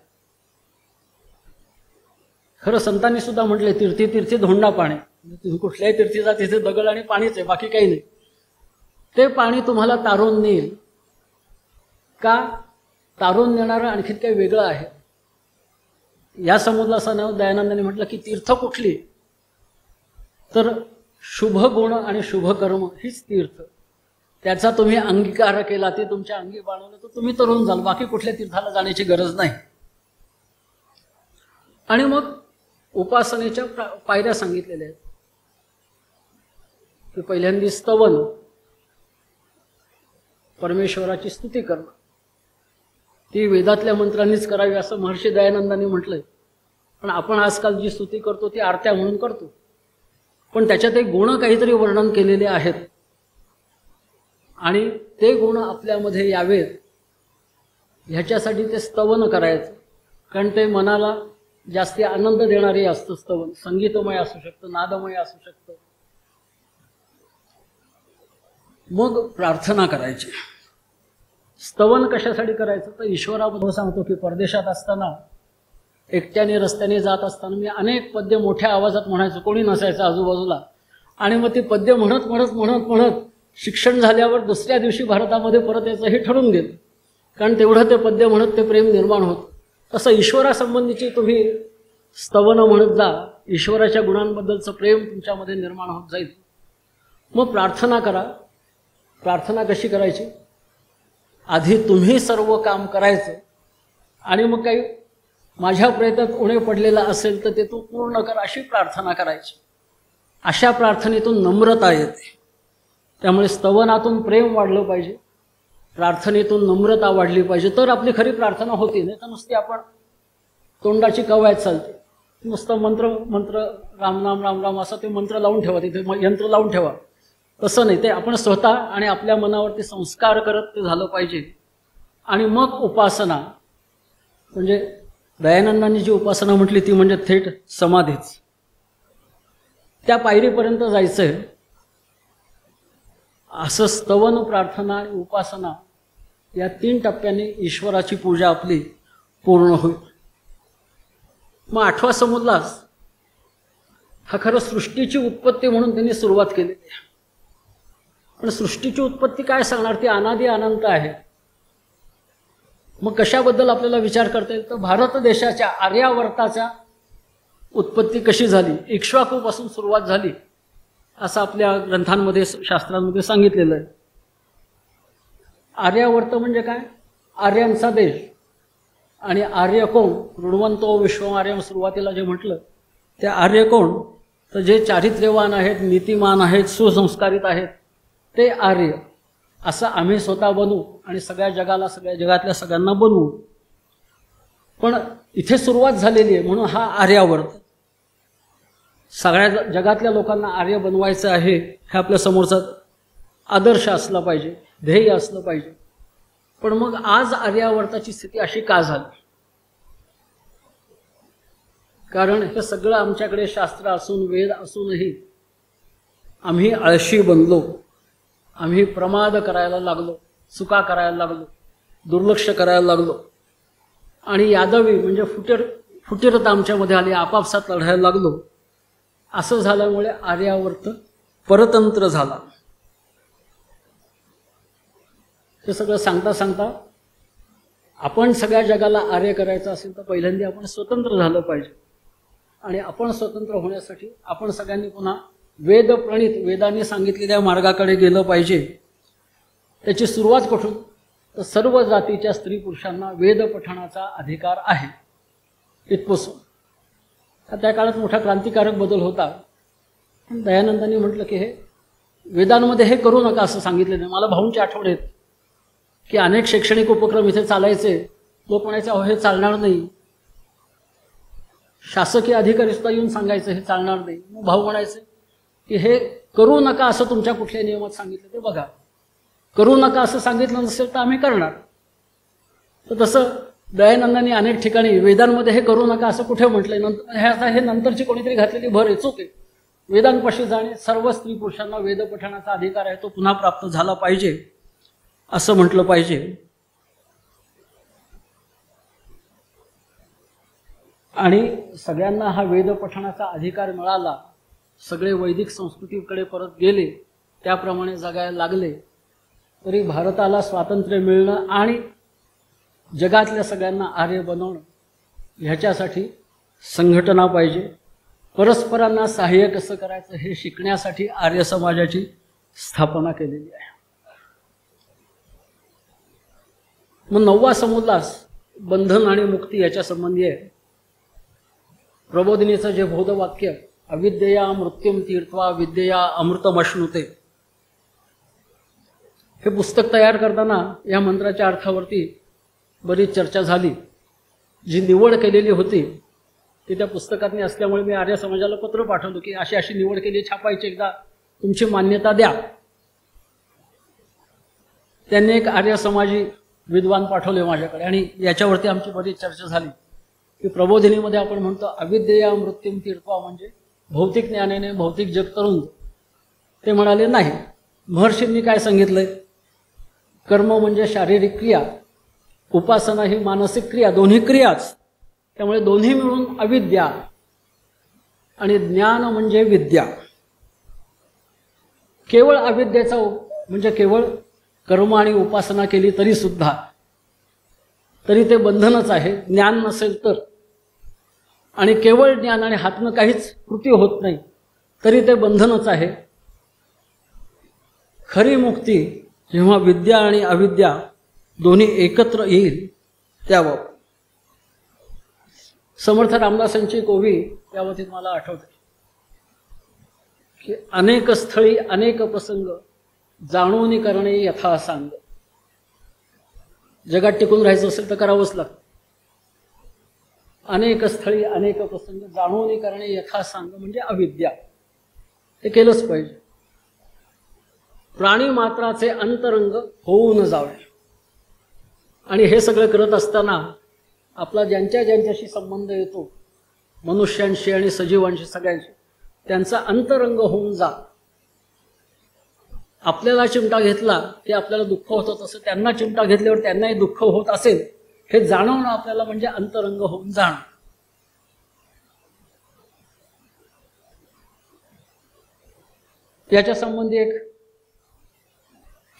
खरं संतांनी सुद्धा म्हटले, तीर्थी तीर्थी धोंडा पाणी. तुम्ही कुठल्याही तीर्थी जा, तिथे दगड आणि पाणीच आहे, बाकी काही नाही. ते पाणी तुम्हाला तारून नेईल का? तारून नेणारं आणखीन काही वेगळं आहे. या समुद्राचं नाव दयानंदांनी म्हटलं की तीर्थ कुठली तर शुभ गुण आणि शुभ कर्म हीच तीर्थ. त्याचा तुम्ही अंगीकार केला, ते तुमच्या अंगी बाळवलं तर तुम्ही तरुण जाल. बाकी कुठल्या तीर्थाला जाण्याची गरज नाही. आणि मग उपासनेच्या पायऱ्या सांगितलेल्या आहेत की पहिल्यांदा स्तवन, परमेश्वराची स्तुती करणं. ती वेदातल्या मंत्रांनीच करावी असं महर्षी दयानंदांनी म्हटलंय. पण आपण आजकाल जी स्तुती करतो ती आरत्या म्हणून करतो. पण त्याच्यात एक गुण काहीतरी वर्णन केलेले आहेत आणि ते गुण आपल्यामध्ये यावेत ह्याच्यासाठी ते स्तवन करायचं. कारण ते मनाला जास्ती आनंद देणारे असतं स्तवन. संगीतमय असू शकतं, नादमय असू शकतं. मग प्रार्थना करायची. स्तवन कशासाठी करायचं तर ईश्वराबद्दल सांगतो की परदेशात असताना एकट्याने रस्त्याने जात असताना मी अनेक पद्य मोठ्या आवाजात म्हणायचो. कोणी नसायचं आजूबाजूला. आणि मग ती पद्य म्हणत म्हणत म्हणत म्हणत शिक्षण झाल्यावर दुसऱ्या दिवशी भारतामध्ये परत यायचं हे ठरून गेलं. कारण तेवढं ते पद्य म्हणत ते प्रेम निर्माण होतं. तसं ईश्वरासंबंधीची तुम्ही स्तवन म्हणत जा, ईश्वराच्या गुणांबद्दलचं प्रेम तुमच्यामध्ये निर्माण होत जाईल. मग प्रार्थना करा. प्रार्थना कशी करायची? आधी तुम्ही सर्व काम करायचं आणि मग काही माझ्या प्रयत्नात उणे पडलेला असेल तर ते तू पूर्ण कर अशी प्रार्थना करायची. अशा प्रार्थनेतून नम्रता येते. त्यामुळे स्तवनातून प्रेम वाढलं पाहिजे, प्रार्थनेतून नम्रता वाढली पाहिजे, तर आपली खरी प्रार्थना होती. नाही तर नुसती आपण तोंडाची कवायत चालते. नुसतं मंत्र रामनाम राम राम असं ते मंत्र लावून ठेवा, तिथे यंत्र लावून ठेवा. तसं नाही. ते आपण स्वतः आणि आपल्या मनावरती संस्कार करत ते झालं पाहिजे. आणि मग उपासना म्हणजे दयानंदांनी जी उपासना म्हटली ती म्हणजे थेट समाधीच. त्या पायरीपर्यंत जायचंय. असं स्तवन, प्रार्थना आणि उपासना या 3 टप्प्यांनी ईश्वराची पूजा आपली पूर्ण होईल. मग 8वा समुद्रास हा खरं सृष्टीची उत्पत्ती म्हणून त्यांनी सुरुवात केली. पण सृष्टीची उत्पत्ती काय सांगणार? ती अनादी अनंत आहे. मग कशाबद्दल आपल्याला विचार करता येईल तर भारत देशाच्या आर्यावर्ताच्या उत्पत्ती कशी झाली, इक्ष्वाकूपासून सुरुवात झाली असं आपल्या ग्रंथांमध्ये, शास्त्रांमध्ये सांगितलेलं आहे. आर्यावर्त म्हणजे काय? आर्यांचा देश. आणि आर्य कोण? ऋण्वंतो विश्वमार्यम सुरुवातीला जे म्हटलं ते आर्य कोण तर जे चारित्र्यवान आहेत, नीतिमान आहेत, सुसंस्कारित आहेत ते आर्य. असं आम्ही स्वतः बनवू आणि सगळ्या जगाला, सगळ्या जगातल्या सगळ्यांना बनवू. पण इथे सुरुवात झालेली आहे म्हणून हा आर्यावर्त. सगळ्या जगातल्या लोकांना आर्य बनवायचं आहे, हे आपल्या समोरचा आदर्श असला पाहिजे, ध्येय असलं पाहिजे. पण मग आज आर्यावर्ताची स्थिती अशी का झाली? कारण हे सगळं आमच्याकडे शास्त्र असून, वेद असूनही आम्ही आळशी बनलो, आम्ही प्रमाद करायला लागलो, चुका करायला लागलो, दुर्लक्ष करायला लागलो आणि यादवी म्हणजे फुटीरता आमच्यामध्ये आली, आपापसात लढायला लागलो. असं झाल्यामुळे आर्यावर्त परतंत्र झाला. हे सगळं सांगता सांगता आपण सगळ्या जगाला आर्य करायचं असेल तर पहिल्यांदा आपण स्वतंत्र झालं पाहिजे. आणि आपण स्वतंत्र होण्यासाठी आपण सगळ्यांनी पुन्हा वेदप्रणीत, वेदांनी सांगितलेल्या मार्गाकडे गेलं पाहिजे. त्याची सुरुवात कुठून? तर सर्व जातीच्या स्त्री पुरुषांना वेद पठणाचा अधिकार आहे इथपासून. त्या काळात मोठा क्रांतिकारक बदल होता. पण दयानंदांनी म्हटलं की हे वेदांमध्ये हे करू नका असं सांगितलं नाही. मला भाऊंचे आठवडे आहेत की अनेक शैक्षणिक उपक्रम इथे चालायचे, लोक म्हणायचे अहो हे चालणार नाही. शासकीय अधिकारी सुद्धा येऊन सांगायचं हे चालणार नाही. मग भाऊ म्हणायचे की हे करू नका असं तुमच्या कुठल्या नियमात सांगितलं ते बघा, करू नका असं सांगितलं नसेल तर आम्ही करणार. तर तसं दयानंदांनी अनेक ठिकाणी वेदांमध्ये हे करू नका असं कुठे म्हटलंय? हे नंतरची कोणीतरी घातलेली भर आहे, चूक आहे. वेदांपाशी जाणे, सर्व स्त्री पुरुषांना वेद पठणाचा अधिकार आहे, तो पुन्हा प्राप्त झाला पाहिजे असं म्हटलं पाहिजे. आणि सगळ्यांना हा वेद पठणाचा अधिकार मिळाला, सगळे वैदिक संस्कृतीकडे परत गेले, त्याप्रमाणे जगायला लागले. तरी भारताला स्वातंत्र्य मिळणं आणि जगातल्या सगळ्यांना आर्य बनवणं ह्याच्यासाठी संघटना पाहिजे. परस्परांना सहाय्य कसं करायचं हे शिकण्यासाठी आर्य समाजाची स्थापना केलेली आहे. मग 9वा समुल्लास बंधन आणि मुक्ती याच्या संबंधी आहे. प्रबोधिनीचं जे बोधवाक्य अविद्यया मृत्युम तीर्थवा विद्यया अमृतमश्नुते, हे पुस्तक तयार करताना या मंत्राच्या अर्थावरती बरीच चर्चा झाली. जी निवड केलेली होती ती त्या पुस्तकातनी असल्यामुळे मी आर्य समाजाला पत्र पाठवलं की अशी अशी निवड केली, छापायची, एकदा तुमची मान्यता द्या. त्यांनी एक आर्य समाजी विद्वान पाठवले माझ्याकडे आणि याच्यावरती आमची बरीच चर्चा झाली की प्रबोधिनीमध्ये आपण म्हणतो अविद्यया मृत्युम तीर्थवा म्हणजे भौतिक ज्ञानाने भौतिक जग तरुण. ते म्हणाले नाही, महर्षींनी काय सांगितलंय? कर्म म्हणजे शारीरिक क्रिया, उपासना ही मानसिक क्रिया, दोन्ही क्रियाच. त्यामुळे दोन्ही मिळून अविद्या आणि ज्ञान म्हणजे विद्या. केवळ अविद्येचा म्हणजे केवळ कर्म आणि उपासना केली तरी सुद्धा तरी ते बंधनच आहे, ज्ञान नसेल तर. आणि केवळ ज्ञान आणि हातनं काहीच कृती होत नाही तरी ते बंधनच आहे. खरी मुक्ती जेव्हा विद्या आणि अविद्या दोन्ही एकत्र येईल त्यावर. समर्थ रामदासांची कोवी त्यावरती मला आठवते की अनेक स्थळी अनेक प्रसंग जाणून करणे यथा सांग. जगात टिकून राहायचं असेल तर करावंच लागतं. अनेक स्थळी अनेक प्रसंग जाणून करणे यथा सांग म्हणजे अविद्या, ते केलंच पाहिजे. प्राणी मात्राचे अंतरंग होऊन जावे. आणि हे सगळं करत असताना आपला ज्यांच्याशी संबंध येतो, मनुष्यांशी आणि सजीवांशी सगळ्यांशी, त्यांचा अंतरंग होऊन जा. आपल्याला चिमटा घेतला की आपल्याला दुःख होतं, तसं त्यांना चिमटा घेतल्यावर त्यांनाही दुःख होत असेल हे जाणवणं आपल्याला म्हणजे अंतरंग होऊन जाणं. याच्या संबंधी एक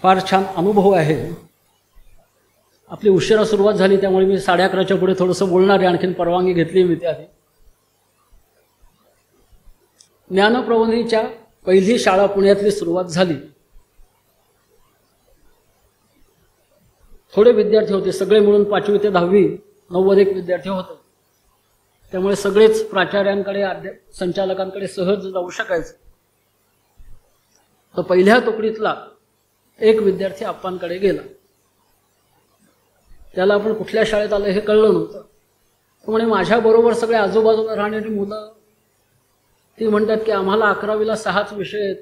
फार छान अनुभव आहे. आपली उशिरा सुरुवात झाली त्यामुळे मी 11:30च्या पुढे थोडंसं बोलणार आहे. आणखीन परवानगी घेतली मी त्याआधी. ज्ञानप्रबोधिनीच्या पहिली शाळा पुण्यातली सुरुवात झाली. थोडे विद्यार्थी होते, सगळे मिळून 5वी ते 10वी 90 एक विद्यार्थी होते. त्यामुळे सगळेच प्राचार्यांकडे संचालकांकडे सहज जाऊ शकायचे. तर पहिल्या तुकडीतला एक विद्यार्थी आप्पांकडे गेला. त्याला आपण कुठल्या शाळेत आलं हे कळलं नव्हतं. म्हणे माझ्याबरोबर सगळे आजूबाजूला राहणारी मुलं ती म्हणतात की आम्हाला 11वीला 6च विषय आहेत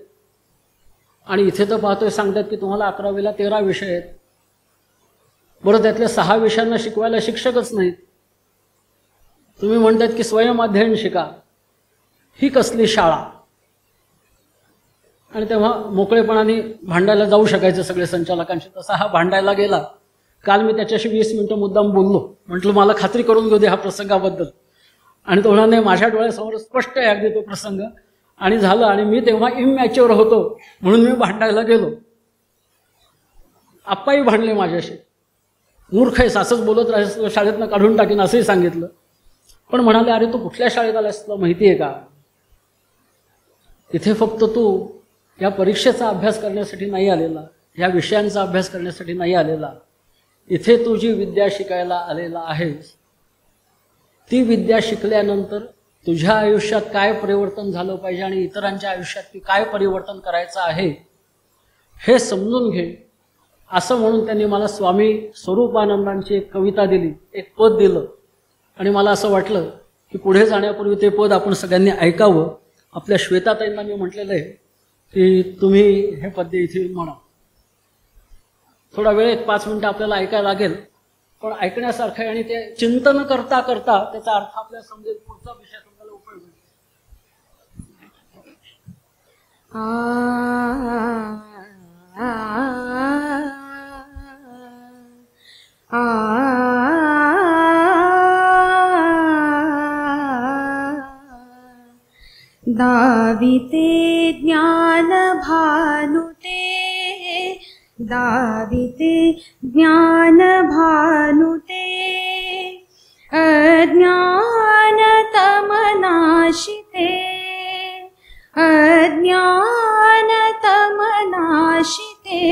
आणि इथे तर पाहतोय सांगतात की तुम्हाला 11वीला 13 विषय आहेत. बरं, त्यातल्या 6 विषयांना शिकवायला शिक्षकच नाहीत. तुम्ही म्हणतात की स्वयंअध्ययन शिका. ही कसली शाळा? आणि तेव्हा मोकळेपणाने भांडायला जाऊ शकायचं सगळे संचालकांशी. तसा हा भांडायला गेला. काल मी त्याच्याशी 20 मिनिटं मुद्दाम बोललो. म्हटलं मला खात्री करून घेऊ दे ह्या प्रसंगाबद्दल. आणि तो म्हणाले माझ्या डोळ्यासमोर स्पष्ट आहे अगदी तो प्रसंग. आणि झालं. आणि मी तेव्हा इमॅच्युअर होतो म्हणून मी भांडायला गेलो. आप्पाही भांडले माझ्याशी. मूर्ख आहेस, असंच बोलत राहायचं, शाळेतनं काढून टाकीन असंही सांगितलं. पण म्हणाले अरे तू कुठल्या शाळेत आलास तुला माहिती आहे का? इथे फक्त तू या परीक्षेचा अभ्यास करण्यासाठी नाही आलेला, या विषयांचा अभ्यास करण्यासाठी नाही आलेला. इथे तू जी विद्या शिकायला आलेला आहेस ती विद्या शिकल्यानंतर तुझ्या आयुष्यात काय परिवर्तन झालं पाहिजे आणि इतरांच्या आयुष्यात काय परिवर्तन करायचं आहे हे समजून घे. असं म्हणून त्यांनी मला स्वामी स्वरूपानंदांची एक कविता दिली, एक पद दिलं. आणि मला असं वाटलं की पुढे जाण्यापूर्वी ते पद आपण सगळ्यांनी ऐकावं. आपल्या श्वेताताईंना मी म्हटलेलं आहे की तुम्ही हे पद्य इथे म्हणा. थोडा वेळ 1-5 मिनिटं आपल्याला ऐकायला लागेल, पण ऐकण्यासारखं आहे आणि ते चिंतन करता करता त्याचा अर्थ आपल्याला समजेल. पुढचा विषय समजायला उपयोग होईल. दाविते ज्ञान भानुते, दाविते ज्ञान भानुते, अज्ञान तमनाशिते, अज्ञान तमनाशिते,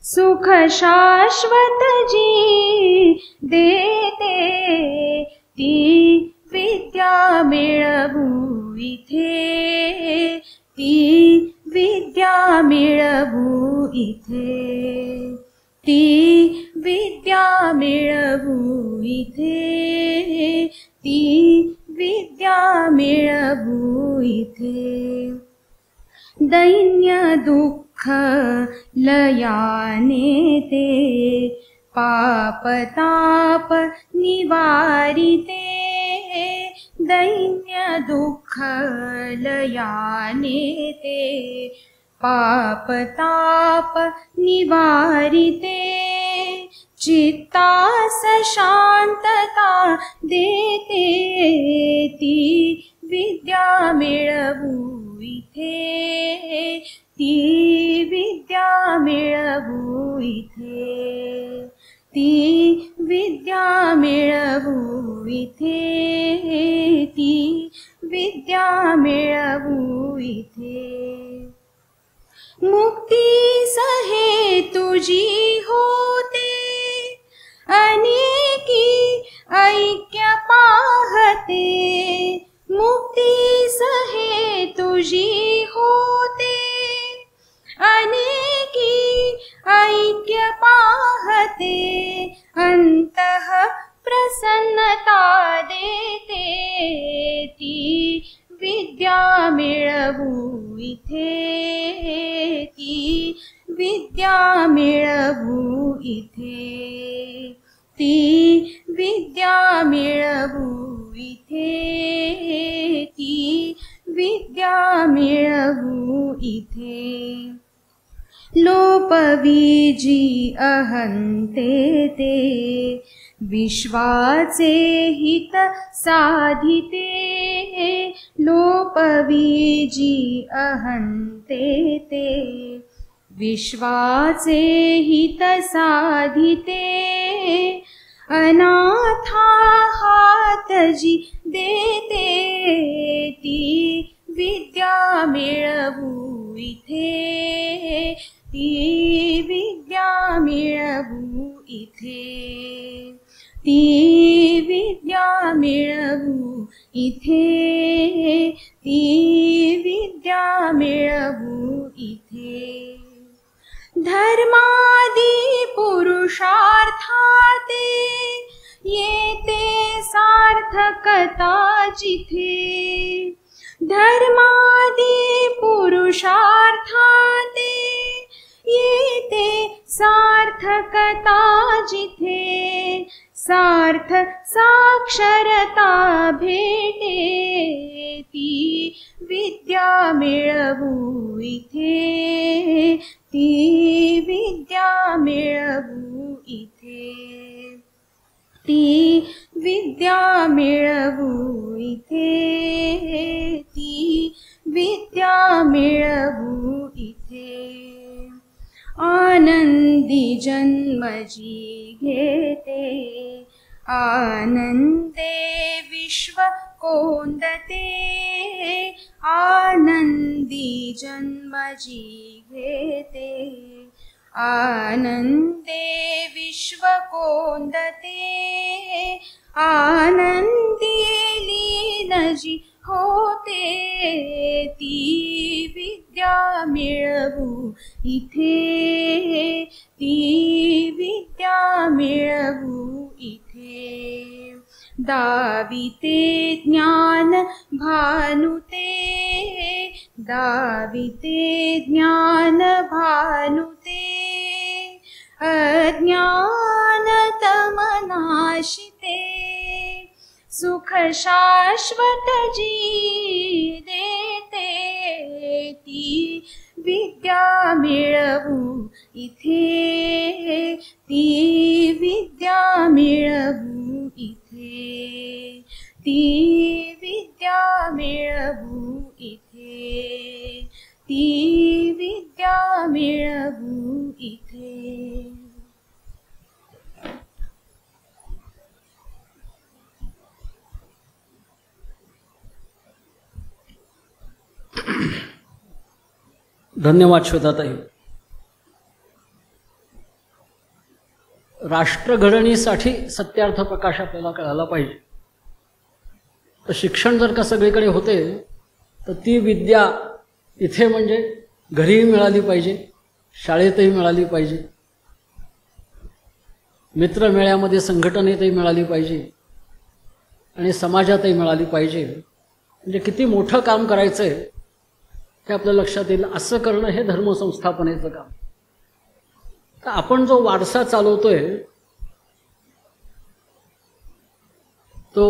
सुख शाश्वत जी देते, ती विद्या मिळवू इथे, ती विद्या मिळवू इथे, ती विद्या मिळवू इथे, ती विद्या मिळवू इथे. दैन्य दुःख लयाने ते, पाप ताप निवारिते, दैन्य दुःख लयाने ते, पाप ताप निवारिते, चित्तास शांतता देते, ती विद्या मिळवू इथे, ती विद्या मिळवू इथे, ती विद्या मिळवू इथे, ती विद्या मिळवू इथे. मुक्ती सहे तुझी होते, अनेकी ऐक्य पाहते, मुक्ती सहे तुझी होते, अनेकी ऐक्य पाहते, अंतः प्रसन्नता देते, ती विद्या मिळवू इथे, ती विद्या मिळवू इथे, ती विद्या मिळवू इथे, ती विद्या मिळवू इथे. लोपविजी अहंते ते, विश्वाचे हित साधिते, लोपविजी अहंते ते, विश्वाचे हित साधिते, अनाथा हात जी देते, ती विद्या मिळवू इथे, ती विद्या मिळवू इथे, ती विद्या मिळवू इथे, ती विद्या मिळवू इथे. धर्मादी पुरुषार्थाते, येते सार्थकता जिथे, धर्मादी पुरुषार्थाते येते सार्थकता जिथे सार्थ साक्षरता भेटे ती विद्या मिळवू इथे ती विद्या मिळवू इथे ती विद्या मिळवू इथे ती विद्या मिळवू इथे आनंदी जन्मजी घेते आनंदे विश्व कोंदते आनंदी जन्मजी घेते आनंदे विश्व कोंदते आनंदी लीनजी होते ती विद्या मिळवू इथे ती विद्या मिळवू इथे दाविते ज्ञान भानुते दाविते ज्ञान भानुते अज्ञान तमनाशिते सुख शाश्वत जी देते ती विद्या मिळवू इथे ती विद्या मिळवू इथे ती विद्या मिळवू इथे ती विद्या मिळवू इथे धन्यवाद श्वेताताई. राष्ट्रघडणीसाठी सत्यार्थ प्रकाश आपल्याला कळायला पाहिजे. तर शिक्षण जर का सगळीकडे होते तर ती विद्या इथे म्हणजे घरीही मिळाली पाहिजे, शाळेतही मिळाली पाहिजे, मित्रमेळ्यामध्ये संघटनेतही मिळाली पाहिजे आणि समाजातही मिळाली पाहिजे. म्हणजे किती मोठं काम करायचं आहे हे आपल्या लक्षात येईल. असं करणं हे धर्मसंस्थापनेचं काम. तर आपण जो वारसा चालवतोय तो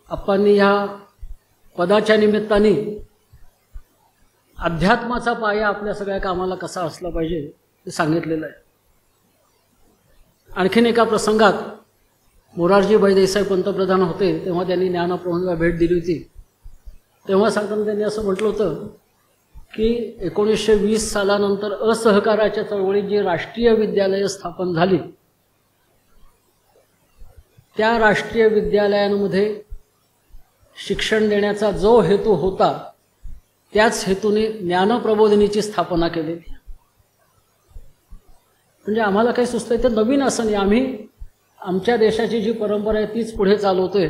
आपण ह्या पदाच्या निमित्ताने अध्यात्माचा पाया आपल्या सगळ्या कामाला कसा असला पाहिजे ते सांगितलेलं आहे. आणखीन एका प्रसंगात मोरारजीभाई देसाई पंतप्रधान होते तेव्हा त्यांनी ज्ञानप्रबोधिनीला भेट दिली होती. तेव्हा सांगताना त्यांनी असं म्हटलं होतं की 1920 सालानंतर असहकाराच्या चळवळीत जी राष्ट्रीय विद्यालयं स्थापन झाली त्या राष्ट्रीय विद्यालयांमध्ये शिक्षण देण्याचा जो हेतू होता त्याच हेतूने ज्ञानप्रबोधिनीची स्थापना केलेली. म्हणजे आम्हाला काही सुचतंय ते नवीन असं नाही, आम्ही आमच्या देशाची जी परंपरा आहे तीच पुढे चालवतोय.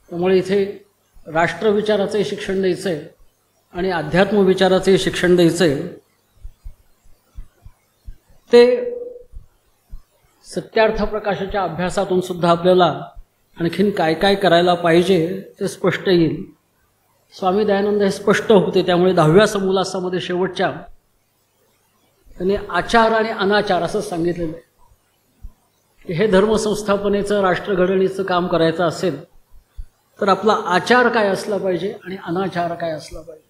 त्यामुळे इथे राष्ट्रविचाराचंही शिक्षण द्यायचं आहे आणि अध्यात्म विचाराचंही शिक्षण द्यायचं आहे. ते सत्यार्थ प्रकाशाच्या अभ्यासातून सुद्धा आपल्याला आणखीन काय काय करायला पाहिजे ते स्पष्ट येईल. स्वामी दयानंद हे स्पष्ट होते. त्यामुळे 10व्या समोल्लासामध्ये शेवटच्या त्यांनी आचार आणि अनाचार असं सांगितलेलं आहे की हे धर्मसंस्थापनेचं राष्ट्रघडणीचं काम करायचं असेल तर आपला आचार काय असला पाहिजे आणि अनाचार काय असला पाहिजे.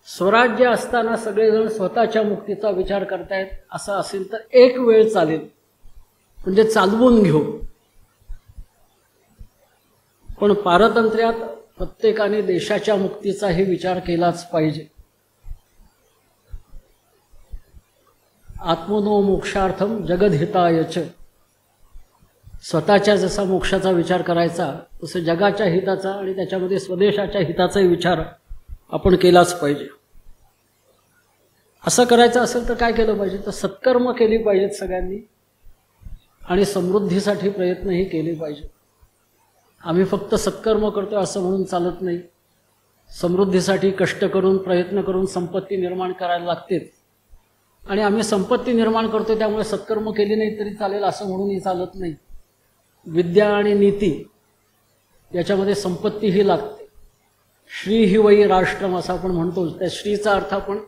स्वराज्य असताना सगळेजण स्वतःच्या मुक्तीचा विचार करतायत असं असेल तर एक वेळ चालेल, म्हणजे चालवून घेऊ. पण पारतंत्र्यात प्रत्येकाने देशाच्या मुक्तीचाही विचार केलाच पाहिजे. आत्मनो मोक्षार्थम जगद्हितायच. स्वतःच्या जसा मोक्षाचा विचार करायचा तसं जगाच्या हिताचा आणि त्याच्यामध्ये स्वदेशाच्या हिताचाही विचार आपण केलाच पाहिजे. असं करायचं असेल तर काय केलं पाहिजे तर सत्कर्म केली पाहिजेत सगळ्यांनी आणि समृद्धीसाठी प्रयत्नही केले पाहिजे. आम्ही फक्त सत्कर्म करतो असं म्हणून चालत नाही. समृद्धीसाठी कष्ट करून प्रयत्न करून संपत्ती निर्माण करायला लागतेच आणि आम्ही संपत्ती निर्माण करतो त्यामुळे सत्कर्म केली नाही तरी चालेल असं म्हणूनही चालत नाही. विद्या आणि नीती याच्यामध्ये संपत्तीही लागते. श्री हि वै राष्ट्रम असं आपण म्हणतो. त्या श्रीचा अर्थ आपण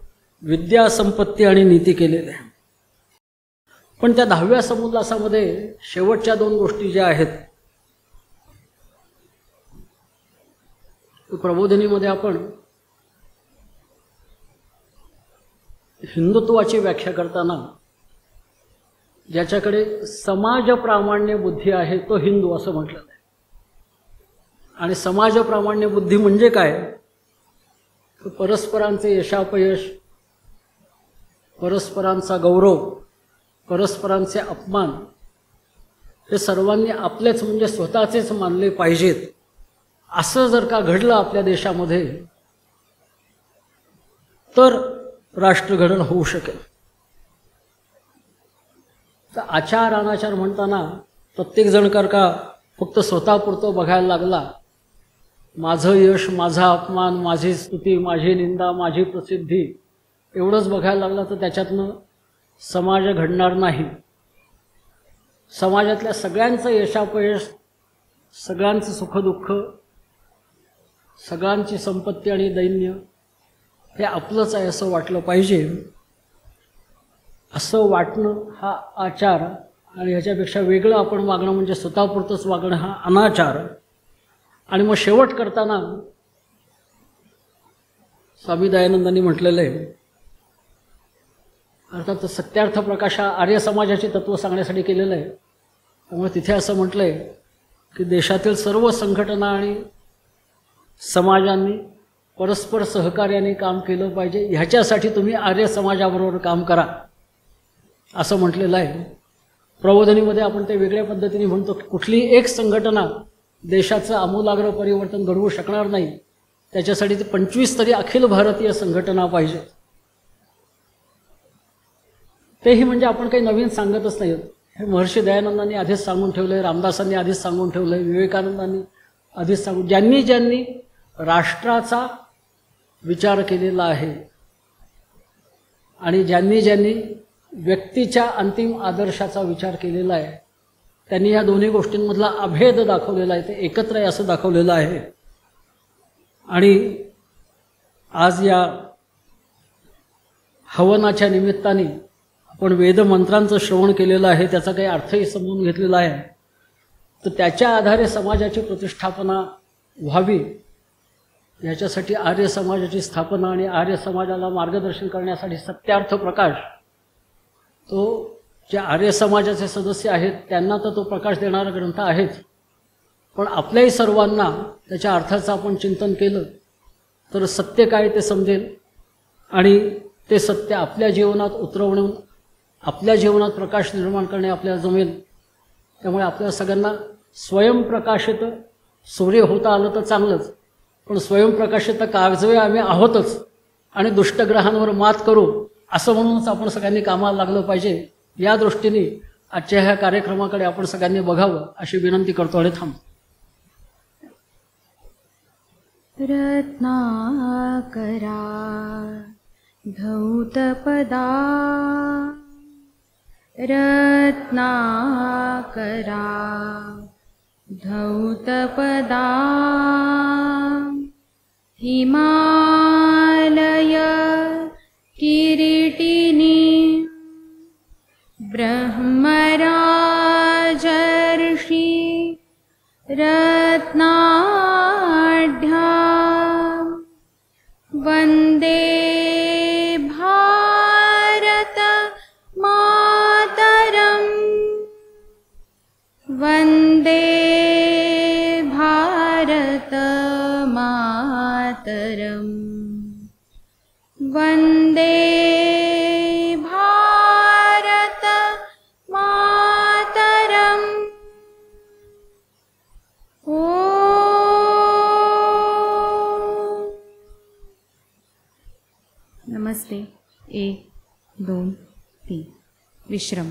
विद्या, संपत्ती आणि नीती केलेले आहे. पण त्या 10व्या समुल्लासामध्ये शेवटच्या 2 गोष्टी ज्या आहेत, प्रबोधिनीमध्ये आपण हिंदुत्वाची व्याख्या करताना ज्याच्याकडे समाज प्रामाण्य बुद्धी आहे तो हिंदू असं म्हटलं आहे. आणि समाज प्रामाण्य बुद्धी म्हणजे काय? परस्परांचे यशापयश, परस्परांचा गौरव, परस्परांचे अपमान हे सर्वांनी आपलेच म्हणजे स्वतःचेच मानले पाहिजेत. असं जर का घडलं आपल्या देशामध्ये तर राष्ट्रघडण होऊ शकेल. तर आचार अनाचार म्हणताना प्रत्येकजण का फक्त स्वतःपुरतं बघायला लागला, माझं यश, माझा अपमान, माझी स्तुती, माझी निंदा, माझी प्रसिद्धी एवढंच बघायला लागला तर त्याच्यातनं समाज घडणार नाही. समाजातल्या सगळ्यांचं यशापयश, सगळ्यांचं सुखदुःख, सगळ्यांची संपत्ती आणि दैन्य हे आपलंच आहे असं वाटलं पाहिजे. असं वाटणं हा आचार, आणि ह्याच्यापेक्षा वेगळं आपण वागणं म्हणजे स्वतःपुरतंच वागणं हा अनाचार. आणि मग शेवट करताना स्वामी दयानंदांनी म्हटलेलं आहे, अर्थात सत्यार्थ प्रकाश आर्य समाजाची तत्त्व सांगण्यासाठी केलेलं आहे. त्यामुळे तिथे असं म्हटलं आहे की देशातील सर्व संघटना आणि समाजांनी परस्पर सहकार्याने काम केलं पाहिजे. ह्याच्यासाठी तुम्ही आर्य समाजाबरोबर काम करा असं म्हटलेलं आहे. प्रबोधिनीमध्ये आपण ते वेगळ्या पद्धतीने म्हणतो की कुठलीही एक संघटना देशाचं आमूलाग्र परिवर्तन घडवू शकणार नाही. त्याच्यासाठी ते 25 तरी अखिल भारतीय संघटना पाहिजे. तेही म्हणजे आपण काही नवीन सांगतच नाही. हे महर्षी दयानंदांनी आधीच सांगून ठेवलं आहे, रामदासांनी आधीच सांगून ठेवलं आहे, विवेकानंदांनी आधीच सांगून, ज्यांनी ज्यांनी राष्ट्राचा विचार केलेला आहे आणि ज्यांनी ज्यांनी व्यक्तीच्या अंतिम आदर्शाचा विचार केलेला आहे त्यांनी या दोन्ही गोष्टींमधला अभेद दाखवलेला आहे. ते एकत्र आहे असं दाखवलेलं आहे. आणि आज या हवनाच्या निमित्ताने आपण वेदमंत्रांचं श्रवण केलेलं आहे, त्याचा काही अर्थही समजून घेतलेला आहे. तर त्याच्या आधारे समाजाची प्रतिष्ठापना व्हावी याच्यासाठी आर्य समाजाची स्थापना आणि आर्य समाजाला मार्गदर्शन करण्यासाठी सत्यार्थ प्रकाश, तो जे आर्य समाजाचे सदस्य आहेत त्यांना तर तो प्रकाश देणारा ग्रंथ आहेच, पण आपल्याही सर्वांना त्याच्या अर्थाचं आपण चिंतन केलं तर सत्य काय ते समजेल आणि ते सत्य आपल्या जीवनात उतरवणं, आपल्या जीवनात प्रकाश निर्माण करणे आपल्याला जमेल. त्यामुळे आपल्या सगळ्यांना स्वयंप्रकाशित सूर्य होता आलं तर चांगलंच, पण स्वयंप्रकाशित काजवे आम्ही आहोतच आणि दुष्टग्रहांवर मात करू असं म्हणूनच आपण सगळ्यांनी कामाला लागलं पाहिजे. या दृष्टीने आजच्या ह्या कार्यक्रमाकडे आपण सगळ्यांनी बघावं अशी विनंती करतो आणि थांबतो. रत्नाकरा धौतपदा रत्नाकरा धौतपदा हिमालय किरीटिनी ब्रह्मराजर्षि रत्नाढ्या वन्दे भारत मातरम् वन्दे भारत मातरम् वन्दे भारत मातरम्. ओ नमस्ते. 1 2 3 विश्रम.